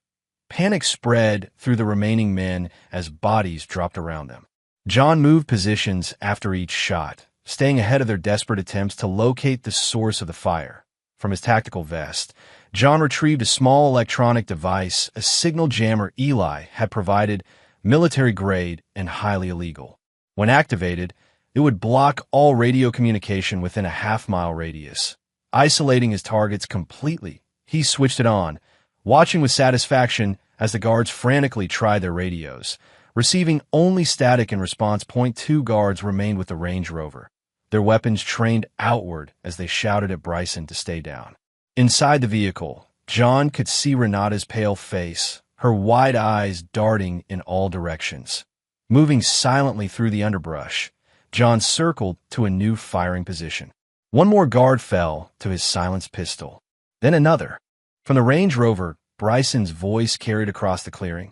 Panic spread through the remaining men as bodies dropped around them. John moved positions after each shot, staying ahead of their desperate attempts to locate the source of the fire. From his tactical vest, John retrieved a small electronic device, a signal jammer Eli had provided, military-grade and highly illegal. When activated, it would block all radio communication within a half-mile radius, isolating his targets completely. He switched it on, watching with satisfaction as the guards frantically tried their radios, receiving only static in response. 2 guards remained with the Range Rover, their weapons trained outward as they shouted at Bryson to stay down. Inside the vehicle, John could see Renata's pale face, her wide eyes darting in all directions. Moving silently through the underbrush, John circled to a new firing position. 1 more guard fell to his silenced pistol. Then another. From the Range Rover, Bryson's voice carried across the clearing.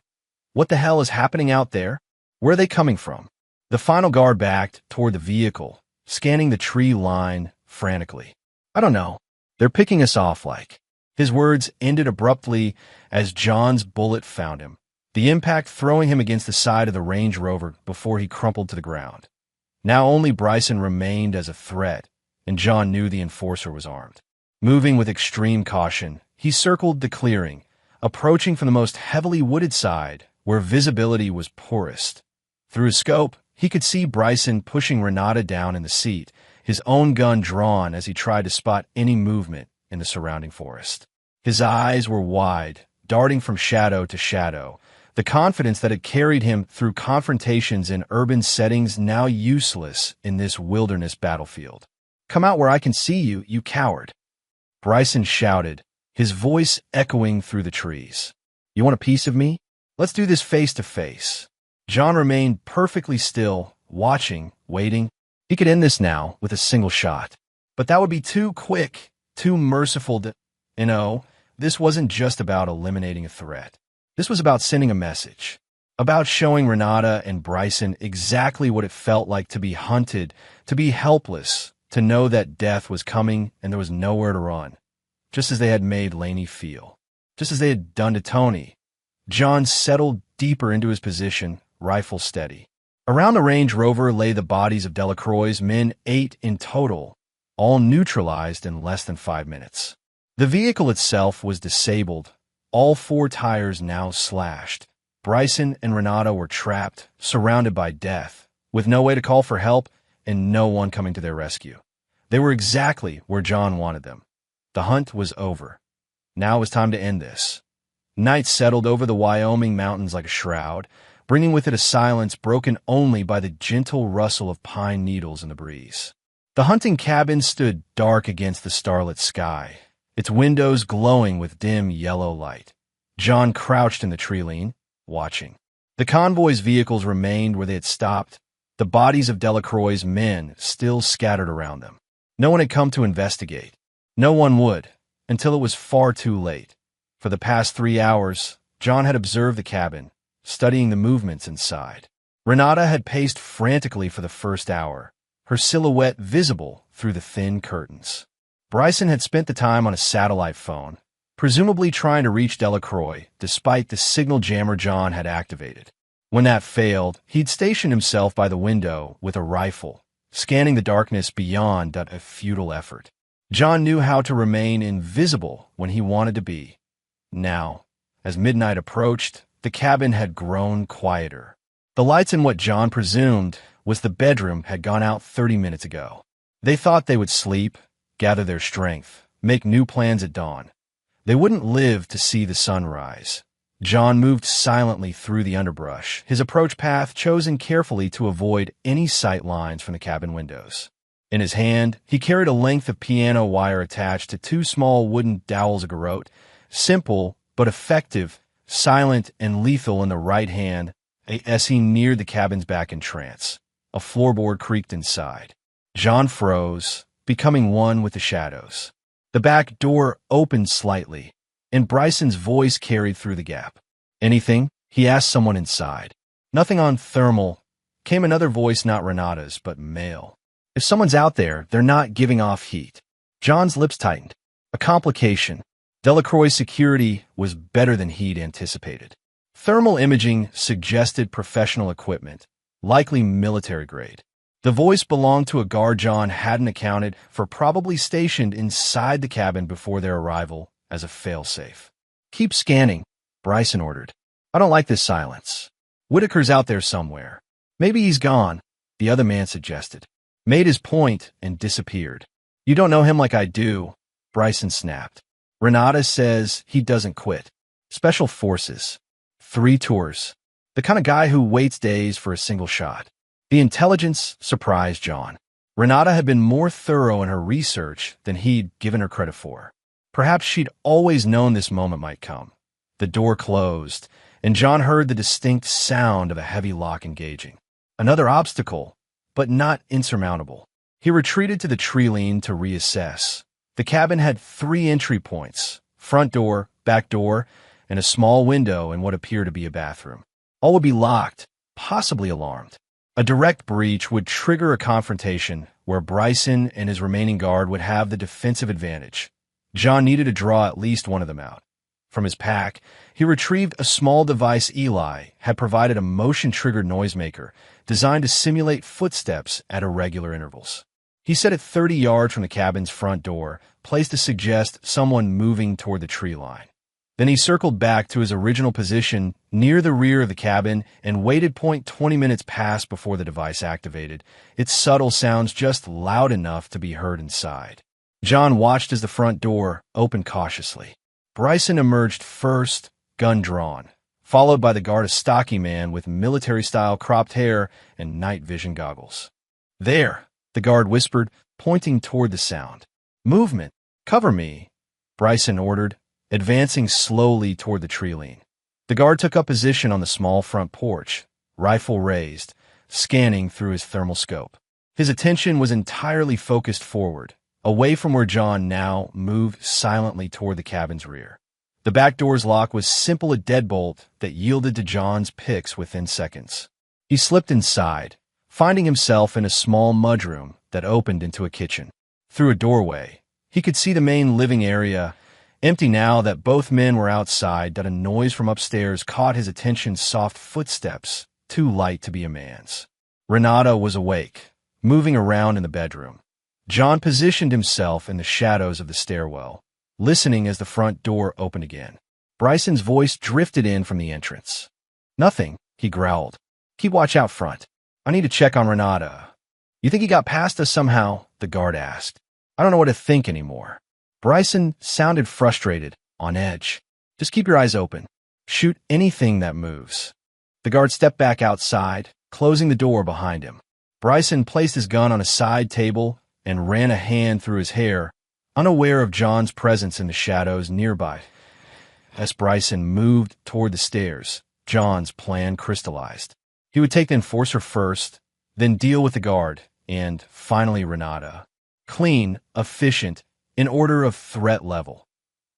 What the hell is happening out there? Where are they coming from? The final guard backed toward the vehicle, scanning the tree line frantically. I don't know. They're picking us off like. His words ended abruptly as John's bullet found him, the impact throwing him against the side of the Range Rover before he crumpled to the ground. Now only Bryson remained as a threat, and John knew the enforcer was armed. Moving with extreme caution, he circled the clearing, approaching from the most heavily wooded side, where visibility was poorest. Through his scope, he could see Bryson pushing Renata down in the seat, his own gun drawn as he tried to spot any movement in the surrounding forest. His eyes were wide, darting from shadow to shadow, the confidence that had carried him through confrontations in urban settings now useless in this wilderness battlefield. "Come out where I can see you, you coward," Bryson shouted, his voice echoing through the trees. "You want a piece of me? Let's do this face to face." John remained perfectly still, watching, waiting. He could end this now with a single shot. But that would be too quick, too merciful to... This wasn't just about eliminating a threat. This was about sending a message. about showing Renata and Bryson exactly what it felt like to be hunted, to be helpless, to know that death was coming and there was nowhere to run, just as they had made Lainey feel, just as they had done to Tony. John settled deeper into his position, rifle steady. Around the Range Rover lay the bodies of Delacroix's men, 8 in total, all neutralized in less than 5 minutes. The vehicle itself was disabled, all 4 tires now slashed. Bryson and Renata were trapped, surrounded by death, with no way to call for help and no one coming to their rescue. They were exactly where John wanted them. The hunt was over. Now it was time to end this. Night settled over the Wyoming mountains like a shroud, bringing with it a silence broken only by the gentle rustle of pine needles in the breeze. The hunting cabin stood dark against the starlit sky, its windows glowing with dim yellow light. John crouched in the tree lean, watching. The convoy's vehicles remained where they had stopped, the bodies of Delacroix's men still scattered around them. No one had come to investigate. No one would, until it was far too late. For the past 3 hours, John had observed the cabin, studying the movements inside. Renata had paced frantically for the first hour, her silhouette visible through the thin curtains. Bryson had spent the time on a satellite phone, presumably trying to reach Delacroix, despite the signal jammer John had activated. When that failed, he'd stationed himself by the window with a rifle, scanning the darkness beyond that a futile effort. John knew how to remain invisible when he wanted to be. Now, as midnight approached, the cabin had grown quieter. The lights in what John presumed was the bedroom had gone out 30 minutes ago. They thought they would sleep, gather their strength, make new plans at dawn. They wouldn't live to see the sunrise. John moved silently through the underbrush, his approach path chosen carefully to avoid any sight lines from the cabin windows. In his hand, he carried a length of piano wire attached to 2 small wooden dowels of garrote, simple but effective, silent and lethal in the right hand, as he neared the cabin's back entrance. A floorboard creaked inside. John froze, becoming one with the shadows. The back door opened slightly, and Bryson's voice carried through the gap. "Anything?" he asked someone inside. "Nothing on thermal," came another voice, not Renata's, but male. "If someone's out there, they're not giving off heat." John's lips tightened. A complication. Delacroix's security was better than he'd anticipated. Thermal imaging suggested professional equipment, likely military grade. The voice belonged to a guard John hadn't accounted for, probably stationed inside the cabin before their arrival as a failsafe. "Keep scanning," Bryson ordered. "I don't like this silence. Whitaker's out there somewhere." "Maybe he's gone," the other man suggested. Made his point and disappeared. "You don't know him like I do," Bryson snapped. "Renata says he doesn't quit. Special Forces. 3 tours. The kind of guy who waits days for a single shot." The intelligence surprised John. Renata had been more thorough in her research than he'd given her credit for. Perhaps she'd always known this moment might come. The door closed, and John heard the distinct sound of a heavy lock engaging. Another obstacle, but not insurmountable. He retreated to the tree lean to reassess. The cabin had 3 entry points: front door, back door, and a small window in what appeared to be a bathroom. All would be locked, possibly alarmed. A direct breach would trigger a confrontation where Bryson and his remaining guard would have the defensive advantage. John needed to draw at least one of them out. From his pack, he retrieved a small device Eli had provided, a motion-triggered noisemaker designed to simulate footsteps at irregular intervals. He set it 30 yards from the cabin's front door, placed to suggest someone moving toward the tree line. Then he circled back to his original position near the rear of the cabin and waited 20 minutes passed before the device activated, its subtle sounds just loud enough to be heard inside. John watched as the front door opened cautiously. Bryson emerged first, gun drawn, followed by the guard, a stocky man with military-style cropped hair and night vision goggles. "There," the guard whispered, pointing toward the sound. "Movement. Cover me," Bryson ordered, advancing slowly toward the tree lean. The guard took up position on the small front porch, rifle raised, scanning through his thermal scope. His attention was entirely focused forward, away from where John now moved silently toward the cabin's rear. The back door's lock was simple, a deadbolt that yielded to John's picks within seconds. He slipped inside, finding himself in a small mudroom that opened into a kitchen. Through a doorway, he could see the main living area, empty now that both men were outside. That a noise from upstairs caught his attention, soft footsteps, too light to be a man's. Renata was awake, moving around in the bedroom. John positioned himself in the shadows of the stairwell, listening as the front door opened again. Bryson's voice drifted in from the entrance. "Nothing," he growled. "Keep watch out front. I need to check on Renata." "You think he got past us somehow?" the guard asked. "I don't know what to think anymore." Bryson sounded frustrated, on edge. "Just keep your eyes open. Shoot anything that moves." The guard stepped back outside, closing the door behind him. Bryson placed his gun on a side table and ran a hand through his hair, unaware of John's presence in the shadows nearby. As Bryson moved toward the stairs, John's plan crystallized. He would take the enforcer first, then deal with the guard, and finally Renata. Clean, efficient, in order of threat level.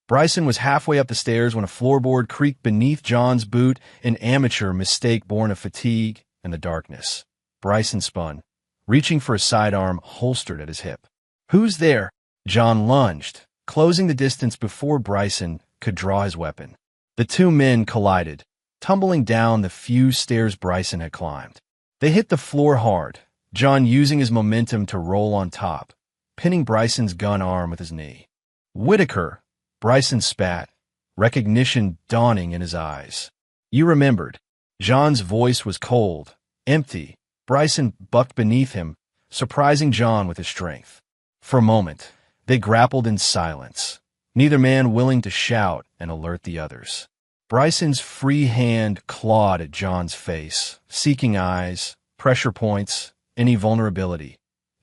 Bryson was halfway up the stairs when a floorboard creaked beneath John's boot, an amateur mistake born of fatigue and the darkness. Bryson spun, reaching for a sidearm holstered at his hip. "Who's there?" John lunged, closing the distance before Bryson could draw his weapon. The two men collided, tumbling down the few stairs Bryson had climbed. They hit the floor hard, John using his momentum to roll on top, pinning Bryson's gun arm with his knee. "Whitaker," Bryson spat, recognition dawning in his eyes. "You remembered." John's voice was cold, empty. Bryson bucked beneath him, surprising John with his strength. For a moment, they grappled in silence, neither man willing to shout and alert the others. Bryson's free hand clawed at John's face, seeking eyes, pressure points, any vulnerability.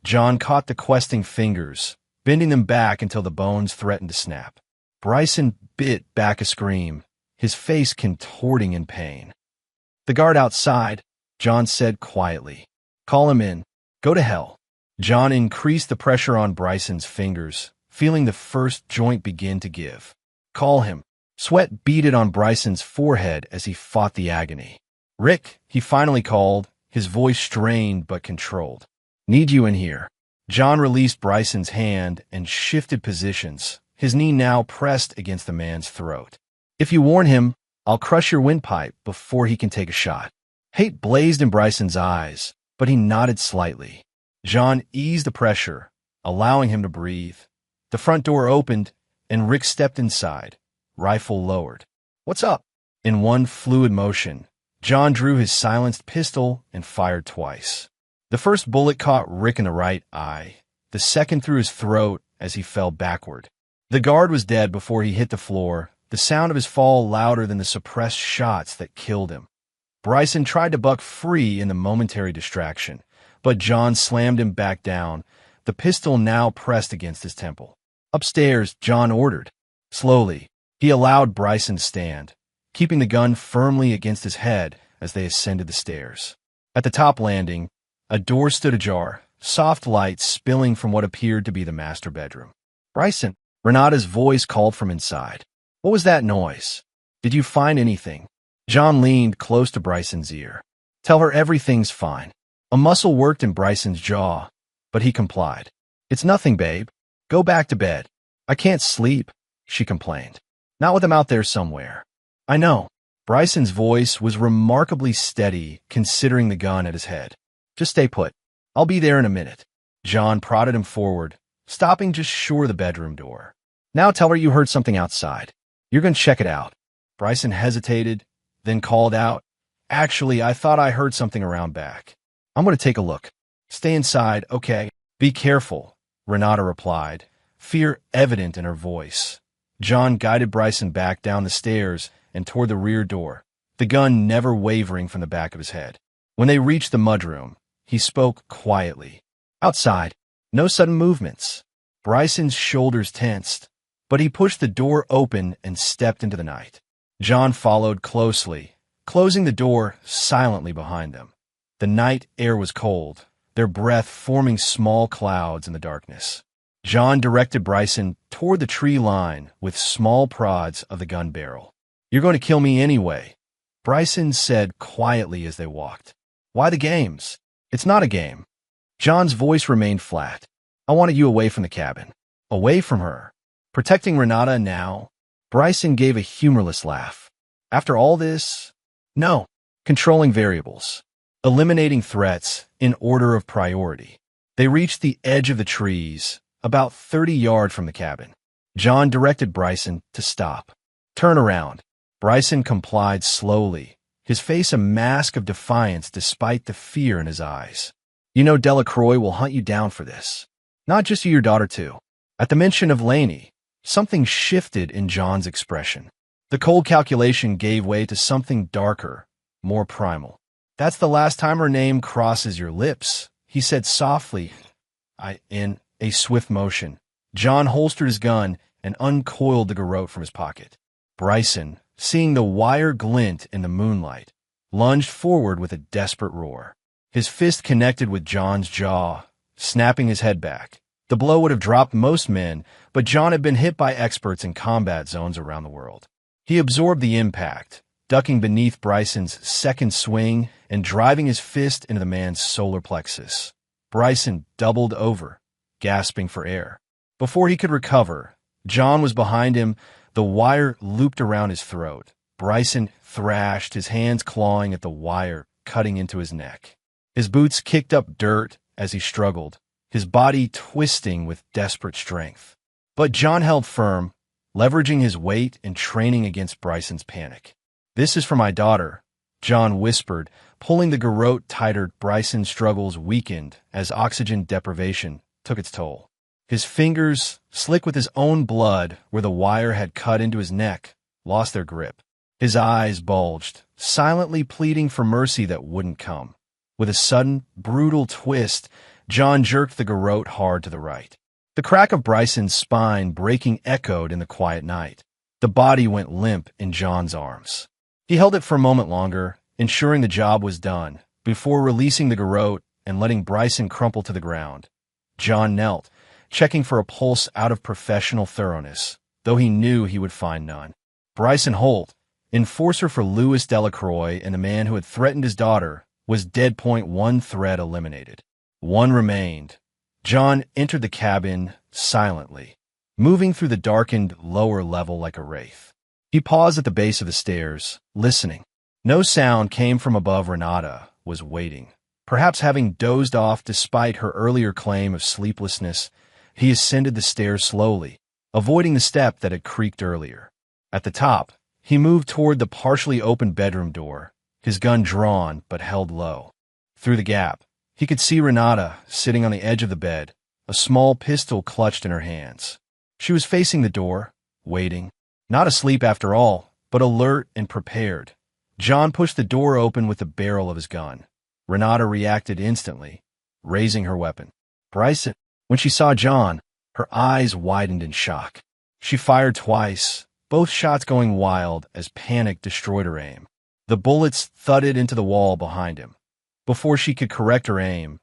John caught the questing fingers, bending them back until the bones threatened to snap. Bryson bit back a scream, his face contorting in pain. "The guard outside," John said quietly. "Call him in. Go to hell." John increased the pressure on Bryson's fingers, feeling the first joint begin to give. "Call him." Sweat beaded on Bryson's forehead as he fought the agony. "Rick," he finally called, his voice strained but controlled. "Need you in here." John released Bryson's hand and shifted positions, his knee now pressed against the man's throat. "If you warn him, I'll crush your windpipe before he can take a shot." Hate blazed in Bryson's eyes, but he nodded slightly. John eased the pressure, allowing him to breathe. The front door opened, and Rick stepped inside, rifle lowered. "What's up?" In one fluid motion, John drew his silenced pistol and fired twice. The first bullet caught Rick in the right eye, the second through his throat as he fell backward. The guard was dead before he hit the floor, the sound of his fall louder than the suppressed shots that killed him. Bryson tried to buck free in the momentary distraction, but John slammed him back down, the pistol now pressed against his temple. "Upstairs," John ordered. Slowly, he allowed Bryson to stand, keeping the gun firmly against his head as they ascended the stairs. At the top landing, a door stood ajar, soft light spilling from what appeared to be the master bedroom. "Bryson," Renata's voice called from inside. "What was that noise? Did you find anything?" John leaned close to Bryson's ear. "Tell her everything's fine." A muscle worked in Bryson's jaw, but he complied. "It's nothing, babe. Go back to bed." "I can't sleep," she complained. "Not with him out there somewhere." "I know." Bryson's voice was remarkably steady, considering the gun at his head. "Just stay put. I'll be there in a minute." John prodded him forward, stopping just short of the bedroom door. "Now tell her you heard something outside. You're going to check it out." Bryson hesitated, then called out, "Actually, I thought I heard something around back. I'm going to take a look." "Stay inside, okay?" "Be careful," Renata replied, fear evident in her voice. John guided Bryson back down the stairs and toward the rear door, the gun never wavering from the back of his head. When they reached the mudroom, he spoke quietly. "Outside, no sudden movements." Bryson's shoulders tensed, but he pushed the door open and stepped into the night. John followed closely, closing the door silently behind them. The night air was cold, their breath forming small clouds in the darkness. John directed Bryson toward the tree line with small prods of the gun barrel. "You're going to kill me anyway," Bryson said quietly as they walked. "Why the games?" "It's not a game." John's voice remained flat. "I wanted you away from the cabin." "Away from her? Protecting Renata now?" Bryson gave a humorless laugh. "After all this?" "No. Controlling variables. Eliminating threats in order of priority." They reached the edge of the trees, about 30 yards from the cabin. John directed Bryson to stop. "Turn around." Bryson complied slowly, his face a mask of defiance despite the fear in his eyes. "You know Delacroix will hunt you down for this. Not just you, your daughter too." At the mention of Laney, something shifted in John's expression. The cold calculation gave way to something darker, more primal. "That's the last time her name crosses your lips," he said softly. In a swift motion, John holstered his gun and uncoiled the garrote from his pocket. Bryson, seeing the wire glint in the moonlight, lunged forward with a desperate roar. His fist connected with John's jaw, snapping his head back. The blow would have dropped most men, but John had been hit by experts in combat zones around the world. He absorbed the impact, ducking beneath Bryson's second swing and driving his fist into the man's solar plexus. Bryson doubled over, gasping for air. Before he could recover, John was behind him, the wire looped around his throat. Bryson thrashed, his hands clawing at the wire, cutting into his neck. His boots kicked up dirt as he struggled, his body twisting with desperate strength. But John held firm, leveraging his weight and training against Bryson's panic. "This is for my daughter," John whispered, pulling the garrote tighter. Bryson's struggles weakened as oxygen deprivation took its toll. His fingers, slick with his own blood where the wire had cut into his neck, lost their grip. His eyes bulged, silently pleading for mercy that wouldn't come. With a sudden, brutal twist, John jerked the garrote hard to the right. The crack of Bryson's spine breaking echoed in the quiet night. The body went limp in John's arms. He held it for a moment longer, ensuring the job was done, before releasing the garrote and letting Bryson crumple to the ground. John knelt, checking for a pulse out of professional thoroughness, though he knew he would find none. Bryson Holt, enforcer for Louis Delacroix and the man who had threatened his daughter, was dead. One thread eliminated. One remained. John entered the cabin silently, moving through the darkened lower level like a wraith. He paused at the base of the stairs, listening. No sound came from above. Renata was waiting. Perhaps having dozed off despite her earlier claim of sleeplessness, he ascended the stairs slowly, avoiding the step that had creaked earlier. At the top, he moved toward the partially open bedroom door, his gun drawn but held low. Through the gap, he could see Renata sitting on the edge of the bed, a small pistol clutched in her hands. She was facing the door, waiting. Not asleep after all, but alert and prepared. John pushed the door open with the barrel of his gun. Renata reacted instantly, raising her weapon. Bryson, when she saw John, her eyes widened in shock. She fired twice, both shots going wild as panic destroyed her aim. The bullets thudded into the wall behind him. Before she could correct her aim,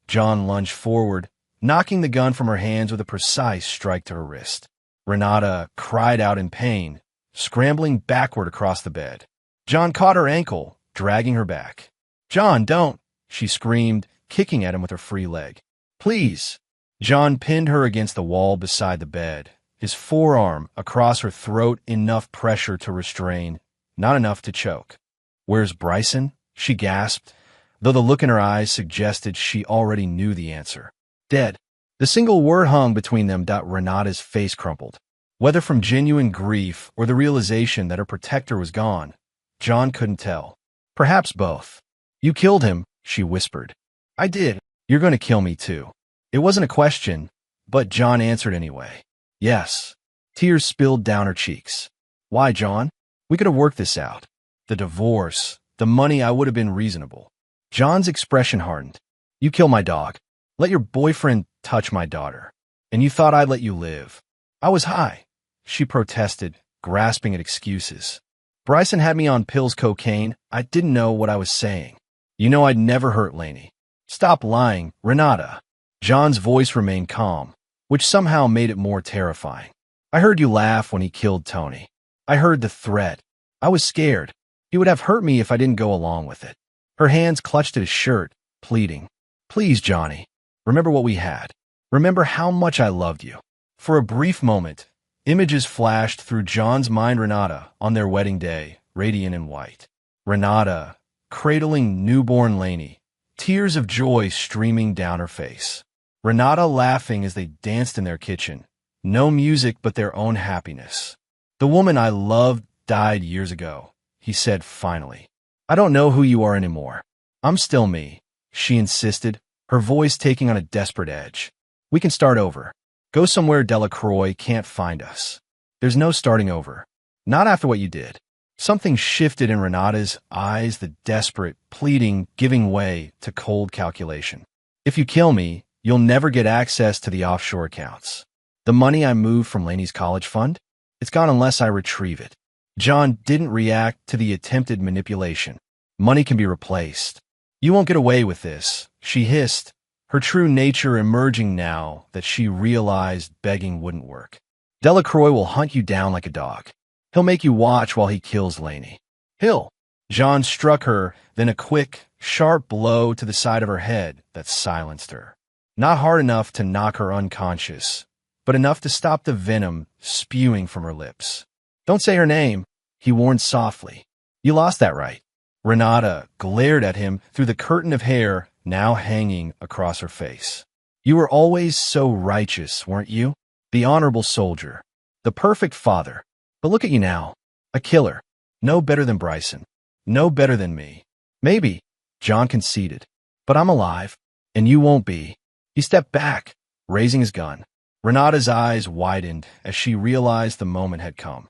John lunged forward, knocking the gun from her hands with a precise strike to her wrist. Renata cried out in pain, scrambling backward across the bed. John caught her ankle, dragging her back. "John, don't!" she screamed, kicking at him with her free leg. "Please!" John pinned her against the wall beside the bed, his forearm across her throat, enough pressure to restrain, not enough to choke. "Where's Bryson?" she gasped, though the look in her eyes suggested she already knew the answer. "Dead." The single word hung between them. Renata's face crumpled. Whether from genuine grief or the realization that her protector was gone, John couldn't tell. Perhaps both. "You killed him," she whispered. "I did. You're going to kill me too." It wasn't a question, but John answered anyway. "Yes." Tears spilled down her cheeks. "Why, John? We could have worked this out. The divorce, the money, I would have been reasonable." John's expression hardened. "You kill my dog. Let your boyfriend touch my daughter. And you thought I'd let you live." "I was high," she protested, grasping at excuses. "Bryson had me on pills, cocaine. I didn't know what I was saying. You know I'd never hurt Laney." "Stop lying, Renata." John's voice remained calm. which somehow made it more terrifying. I heard you laugh when he killed Tony. I heard the threat. I was scared. He would have hurt me if I didn't go along with it. Her hands clutched at his shirt, pleading. Please, Johnny, remember what we had. Remember how much I loved you. For a brief moment, images flashed through John's mind. Renata on their wedding day, radiant in white. Renata cradling newborn Lainey, tears of joy streaming down her face. Renata laughing as they danced in their kitchen. No music but their own happiness. The woman I loved died years ago, he said finally. I don't know who you are anymore. I'm still me, she insisted, her voice taking on a desperate edge. We can start over. Go somewhere Delacroix can't find us. There's no starting over. Not after what you did. Something shifted in Renata's eyes, the desperate, pleading, giving way to cold calculation. If you kill me, you'll never get access to the offshore accounts. The money I moved from Laney's college fund? It's gone unless I retrieve it. John didn't react to the attempted manipulation. Money can be replaced. You won't get away with this, she hissed, her true nature emerging now that she realized begging wouldn't work. Delacroix will hunt you down like a dog. He'll make you watch while he kills Laney. He'll. John struck her, then a quick, sharp blow to the side of her head that silenced her. Not hard enough to knock her unconscious, but enough to stop the venom spewing from her lips. Don't say her name, he warned softly. You lost that right. Renata glared at him through the curtain of hair now hanging across her face. You were always so righteous, weren't you? The honorable soldier. The perfect father. But look at you now. A killer. No better than Bryson. No better than me. Maybe, John conceded. But I'm alive, and you won't be. He stepped back, raising his gun. Renata's eyes widened as she realized the moment had come.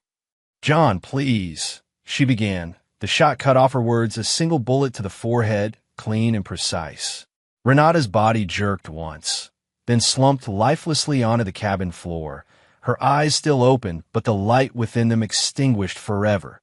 John, please, she began. The shot cut off her words, a single bullet to the forehead, clean and precise. Renata's body jerked once, then slumped lifelessly onto the cabin floor, her eyes still open, but the light within them extinguished forever.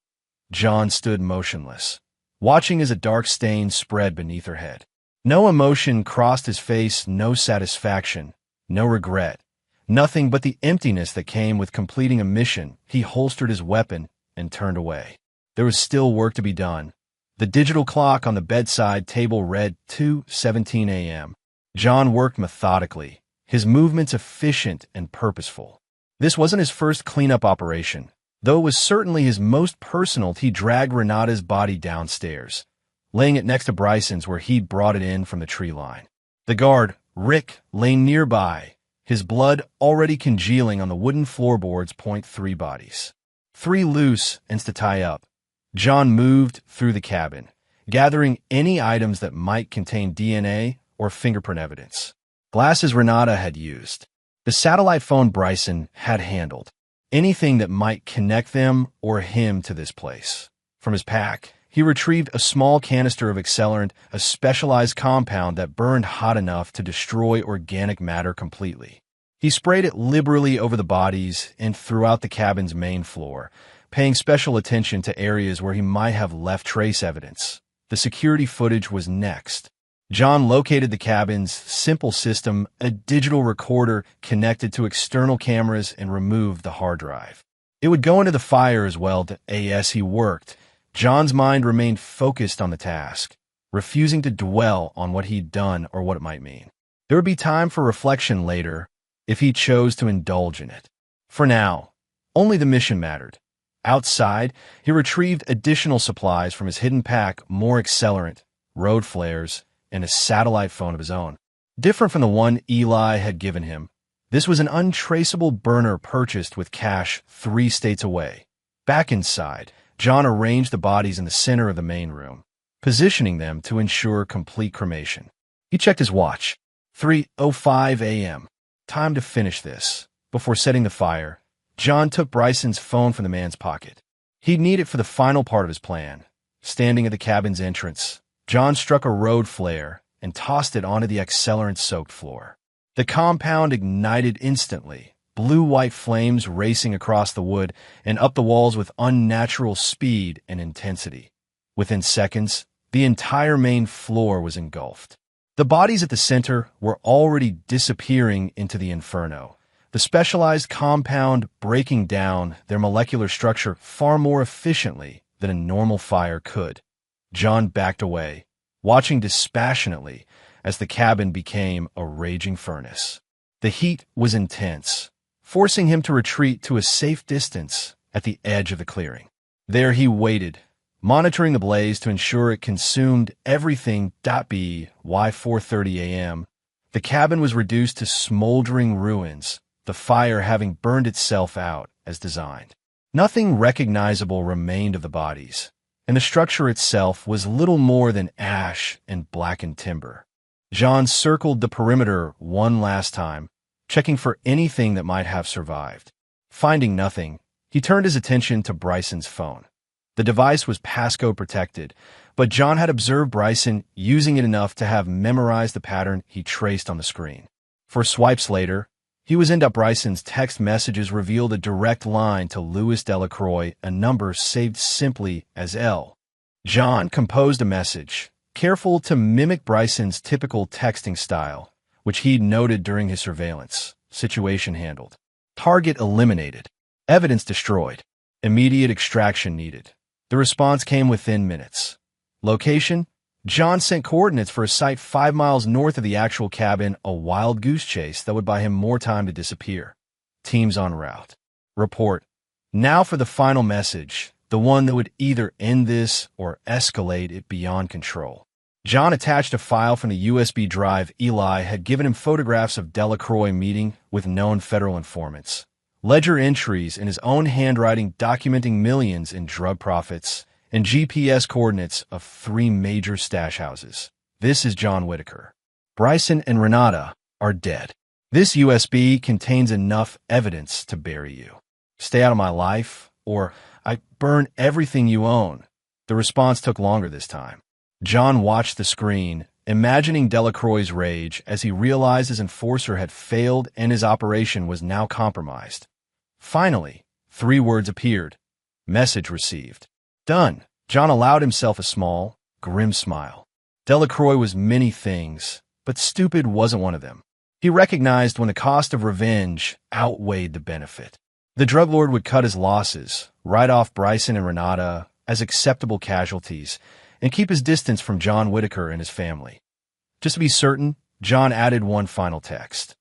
John stood motionless, watching as a dark stain spread beneath her head. No emotion crossed his face, no satisfaction, no regret, nothing but the emptiness that came with completing a mission. He holstered his weapon and turned away. There was still work to be done. The digital clock on the bedside table read 2:17 a.m. John worked methodically, his movements efficient and purposeful. This wasn't his first cleanup operation, though it was certainly his most personal. He dragged Renata's body downstairs, laying it next to Bryson's where he'd brought it in from the tree line. The guard, Rick, lay nearby, his blood already congealing on the wooden floorboards. 3 bodies. 3 loose, ends to tie up. John moved through the cabin, gathering any items that might contain DNA or fingerprint evidence. Glasses Renata had used. The satellite phone Bryson had handled. Anything that might connect them or him to this place. From his pack, he retrieved a small canister of accelerant, a specialized compound that burned hot enough to destroy organic matter completely. He sprayed it liberally over the bodies and throughout the cabin's main floor, paying special attention to areas where he might have left trace evidence. The security footage was next. John located the cabin's simple system, a digital recorder connected to external cameras, and removed the hard drive. It would go into the fire as well. As he worked, John's mind remained focused on the task, refusing to dwell on what he'd done or what it might mean. There would be time for reflection later, if he chose to indulge in it. For now, only the mission mattered. Outside, he retrieved additional supplies from his hidden pack, more accelerant, road flares, and a satellite phone of his own. Different from the one Eli had given him, this was an untraceable burner purchased with cash 3 states away. Back inside, John arranged the bodies in the center of the main room, positioning them to ensure complete cremation. He checked his watch. 3:05 a.m. Time to finish this. Before setting the fire, John took Bryson's phone from the man's pocket. He'd need it for the final part of his plan. Standing at the cabin's entrance, John struck a road flare and tossed it onto the accelerant-soaked floor. The compound ignited instantly, blue-white flames racing across the wood and up the walls with unnatural speed and intensity. Within seconds, the entire main floor was engulfed. The bodies at the center were already disappearing into the inferno, the specialized compound breaking down their molecular structure far more efficiently than a normal fire could. John backed away, watching dispassionately as the cabin became a raging furnace. The heat was intense, forcing him to retreat to a safe distance at the edge of the clearing. There he waited, monitoring the blaze to ensure it consumed everything. By 4:30 a.m., the cabin was reduced to smoldering ruins, the fire having burned itself out as designed. Nothing recognizable remained of the bodies, and the structure itself was little more than ash and blackened timber. John circled the perimeter one last time, checking for anything that might have survived. Finding nothing, he turned his attention to Bryson's phone. The device was passcode protected, but John had observed Bryson using it enough to have memorized the pattern he traced on the screen. 4 swipes later, he was into Bryson's text messages revealed a direct line to Louis Delacroix, a number saved simply as L. John composed a message, careful to mimic Bryson's typical texting style, which he'd noted during his surveillance. Situation handled. Target eliminated. Evidence destroyed. Immediate extraction needed. The response came within minutes. Location? John sent coordinates for a site 5 miles north of the actual cabin, a wild goose chase that would buy him more time to disappear. Teams en route. Report. Now for the final message, the one that would either end this or escalate it beyond control. John attached a file from the USB drive Eli had given him photographs of Delacroix meeting with known federal informants. Ledger entries in his own handwriting documenting millions in drug profits, and GPS coordinates of 3 major stash houses. This is John Whitaker. Bryson and Renata are dead. This USB contains enough evidence to bury you. Stay out of my life, or I burn everything you own. The response took longer this time. John watched the screen, imagining Delacroix's rage as he realized his enforcer had failed and his operation was now compromised. Finally, 3 words appeared. Message received. Done. John allowed himself a small, grim smile. Delacroix was many things, but stupid wasn't one of them. He recognized when the cost of revenge outweighed the benefit. The drug lord would cut his losses, write off Bryson and Renata as acceptable casualties, and keep his distance from John Whitaker and his family. Just to be certain, John added one final text.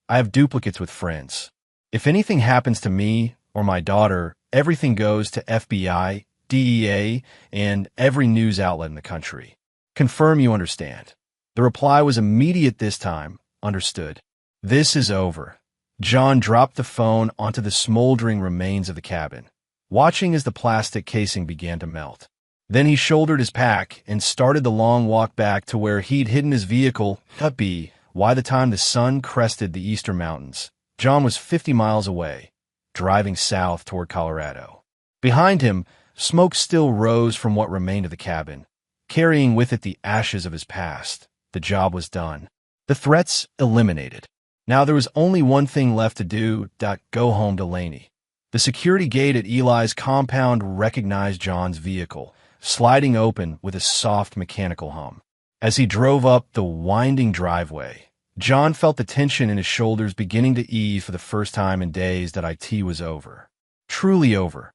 I have duplicates with friends. If anything happens to me or my daughter, everything goes to FBI, DEA, and every news outlet in the country. Confirm you understand. The reply was immediate this time. Understood. This is over. John dropped the phone onto the smoldering remains of the cabin, watching as the plastic casing began to melt. Then he shouldered his pack and started the long walk back to where he'd hidden his vehicle. By the time the sun crested the eastern mountains, John was 50 miles away, driving south toward Colorado. Behind him, smoke still rose from what remained of the cabin, carrying with it the ashes of his past. The job was done. The threats eliminated. Now there was only one thing left to do, go home to Laney. The security gate at Eli's compound recognized John's vehicle, sliding open with a soft mechanical hum. As he drove up the winding driveway, John felt the tension in his shoulders beginning to ease for the first time in days. That IT was over. Truly over.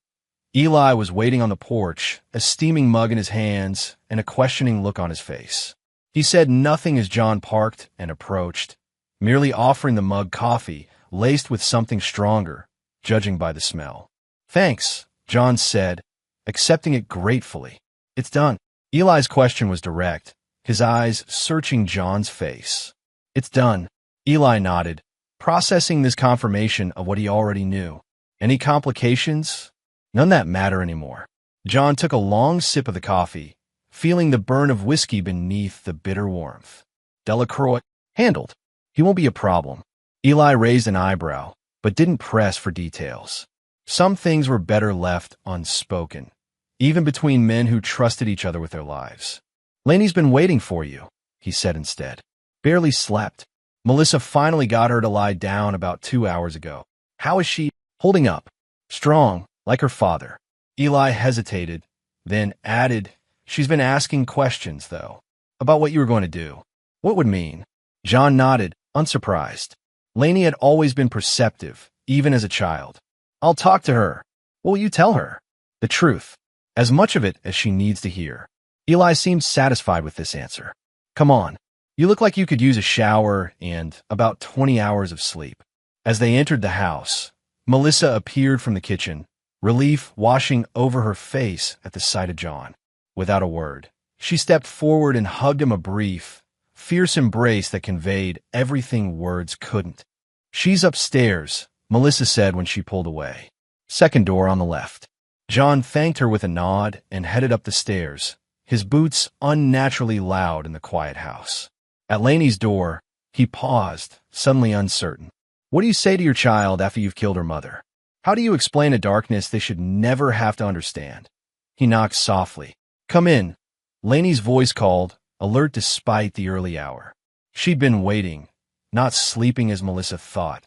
Eli was waiting on the porch, a steaming mug in his hands and a questioning look on his face. He said nothing as John parked and approached, merely offering the mug coffee, laced with something stronger, judging by the smell. Thanks, John said, accepting it gratefully. It's done. Eli's question was direct, his eyes searching John's face. It's done. Eli nodded, processing this confirmation of what he already knew. Any complications? None that matter anymore. John took a long sip of the coffee, feeling the burn of whiskey beneath the bitter warmth. Delacroix, handled. He won't be a problem. Eli raised an eyebrow, but didn't press for details. Some things were better left unspoken, even between men who trusted each other with their lives. Laney's been waiting for you, he said instead. Barely slept. Melissa finally got her to lie down about 2 hours ago. How is she? Holding up. Strong, like her father. Eli hesitated, then added, she's been asking questions, though, about what you were going to do. What would mean? John nodded, unsurprised. Lainey had always been perceptive, even as a child. I'll talk to her. What will you tell her? The truth. As much of it as she needs to hear. Eli seemed satisfied with this answer. Come on. You look like you could use a shower and about 20 hours of sleep. As they entered the house, Melissa appeared from the kitchen, relief washing over her face at the sight of John. Without a word, she stepped forward and hugged him, a brief, fierce embrace that conveyed everything words couldn't. She's upstairs, Melissa said when she pulled away. Second door on the left. John thanked her with a nod and headed up the stairs, his boots unnaturally loud in the quiet house. At Lainey's door, he paused, suddenly uncertain. What do you say to your child after you've killed her mother? How do you explain a darkness they should never have to understand? He knocked softly. Come in. Lainey's voice called, alert despite the early hour. She'd been waiting, not sleeping as Melissa thought.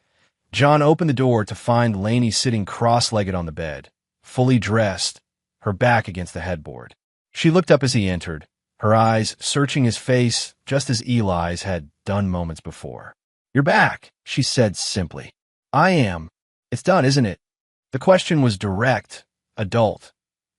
John opened the door to find Lainey sitting cross-legged on the bed, fully dressed, her back against the headboard. She looked up as he entered, her eyes searching his face just as Eli's had done moments before. You're back, she said simply. I am. It's done, isn't it? The question was direct, adult.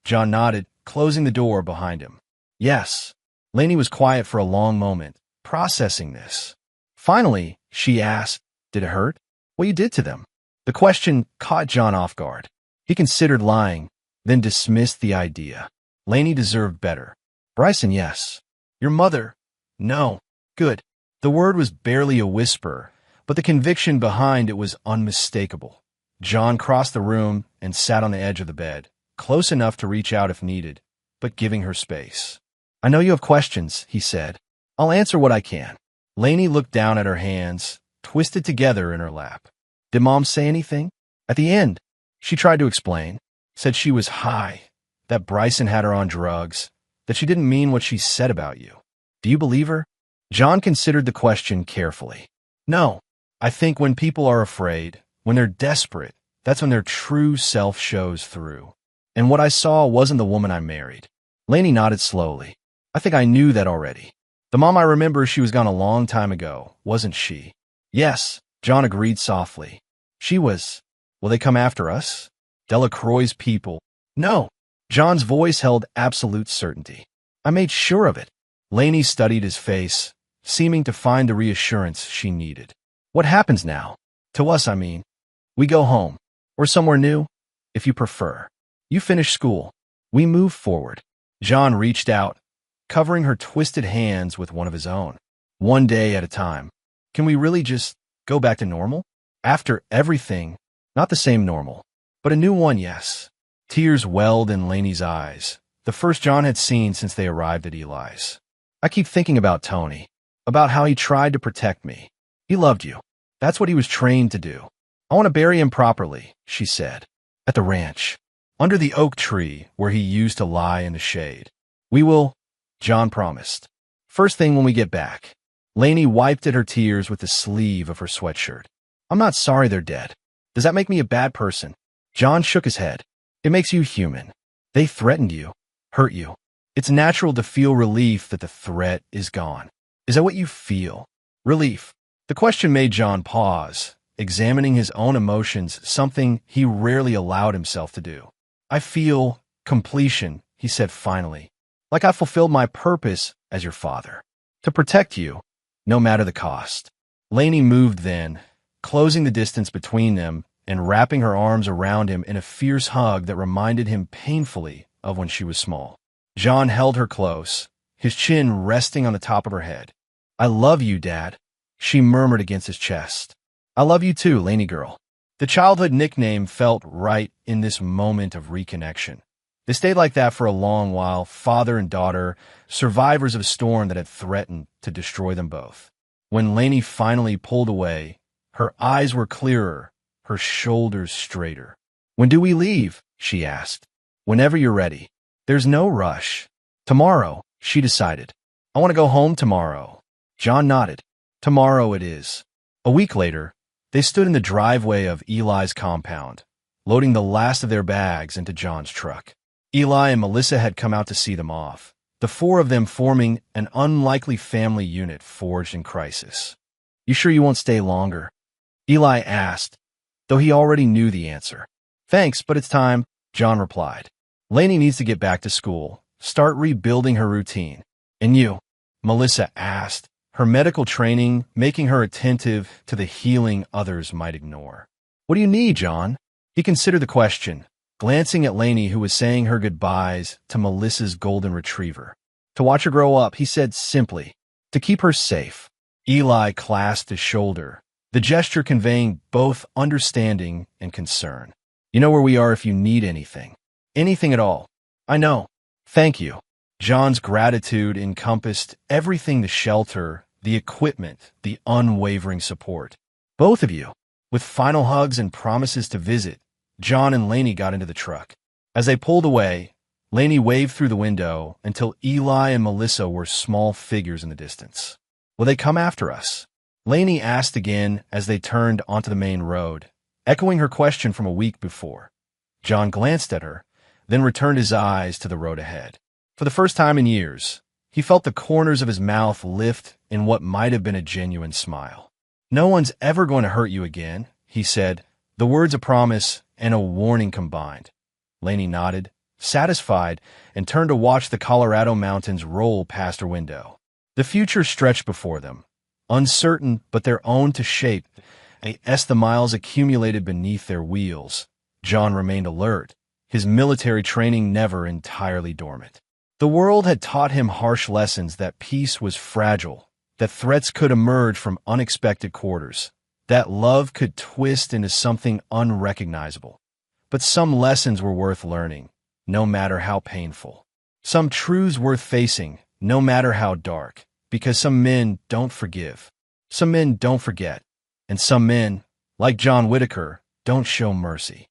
John nodded, closing the door behind him. Yes. Lainey was quiet for a long moment, processing this. Finally, she asked, did it hurt? What you did to them? The question caught John off guard. He considered lying, then dismissed the idea. Lainey deserved better. Bryson, yes. Your mother? No. Good. The word was barely a whisper, but the conviction behind it was unmistakable. John crossed the room and sat on the edge of the bed, close enough to reach out if needed, but giving her space. I know you have questions, he said. I'll answer what I can. Lainey looked down at her hands, twisted together in her lap. Did Mom say anything? At the end, she tried to explain, said she was high, that Bryson had her on drugs, that she didn't mean what she said about you. Do you believe her? John considered the question carefully. No, I think when people are afraid, when they're desperate, that's when their true self shows through. And what I saw wasn't the woman I married. Lainey nodded slowly. I think I knew that already. The mom I remember, she was gone a long time ago, wasn't she? Yes, John agreed softly. She was. Will they come after us? Delacroix's people? No. John's voice held absolute certainty. I made sure of it. Lainey studied his face, seeming to find the reassurance she needed. What happens now? To us, I mean. We go home. Or somewhere new, if you prefer. You finish school. We move forward. John reached out, covering her twisted hands with one of his own. One day at a time. Can we really just go back to normal? After everything, not the same normal, but a new one, yes. Tears welled in Lainey's eyes, the first John had seen since they arrived at Eli's. I keep thinking about Tony, about how he tried to protect me. He loved you. That's what he was trained to do. I want to bury him properly, she said. At the ranch, under the oak tree where he used to lie in the shade. We will, John promised. First thing when we get back. Lainey wiped at her tears with the sleeve of her sweatshirt. I'm not sorry they're dead. Does that make me a bad person? John shook his head. It makes you human. They threatened you, hurt you. It's natural to feel relief that the threat is gone. Is that what you feel? Relief. The question made John pause, examining his own emotions, something he rarely allowed himself to do. I feel completion, he said finally, like I fulfilled my purpose as your father. To protect you, no matter the cost. Lainey moved then, closing the distance between them and wrapping her arms around him in a fierce hug that reminded him painfully of when she was small. John held her close, his chin resting on the top of her head. I love you, Dad, she murmured against his chest. I love you too, Lainey girl. The childhood nickname felt right in this moment of reconnection. They stayed like that for a long while, father and daughter, survivors of a storm that had threatened to destroy them both. When Lainey finally pulled away, her eyes were clearer, her shoulders straighter. When do we leave? She asked. Whenever you're ready. There's no rush. Tomorrow, she decided. I want to go home tomorrow. John nodded. Tomorrow it is. A week later, they stood in the driveway of Eli's compound, loading the last of their bags into John's truck. Eli and Melissa had come out to see them off, the four of them forming an unlikely family unit forged in crisis. You sure you won't stay longer? Eli asked, though he already knew the answer. Thanks, but it's time, John replied. Lainey needs to get back to school, start rebuilding her routine. And you? Melissa asked, her medical training making her attentive to the healing others might ignore. What do you need, John? He considered the question, glancing at Lainey, who was saying her goodbyes to Melissa's golden retriever. To watch her grow up, he said simply, to keep her safe. Eli clasped his shoulder, the gesture conveying both understanding and concern. You know where we are if you need anything. Anything at all. I know. Thank you. John's gratitude encompassed everything: the shelter, the equipment, the unwavering support. Both of you. With final hugs and promises to visit, John and Lainey got into the truck. As they pulled away, Lainey waved through the window until Eli and Melissa were small figures in the distance. Will they come after us? Lainey asked again as they turned onto the main road, echoing her question from a week before. John glanced at her, then returned his eyes to the road ahead. For the first time in years, he felt the corners of his mouth lift in what might have been a genuine smile. No one's ever going to hurt you again, he said, the words a promise and a warning combined. Lainey nodded, satisfied, and turned to watch the Colorado mountains roll past her window. The future stretched before them, uncertain but their own to shape, as the miles accumulated beneath their wheels. John remained alert, his military training never entirely dormant. The world had taught him harsh lessons: that peace was fragile, that threats could emerge from unexpected quarters, that love could twist into something unrecognizable. But some lessons were worth learning, no matter how painful. Some truths worth facing, no matter how dark, because some men don't forgive, some men don't forget, and some men, like John Whitaker, don't show mercy.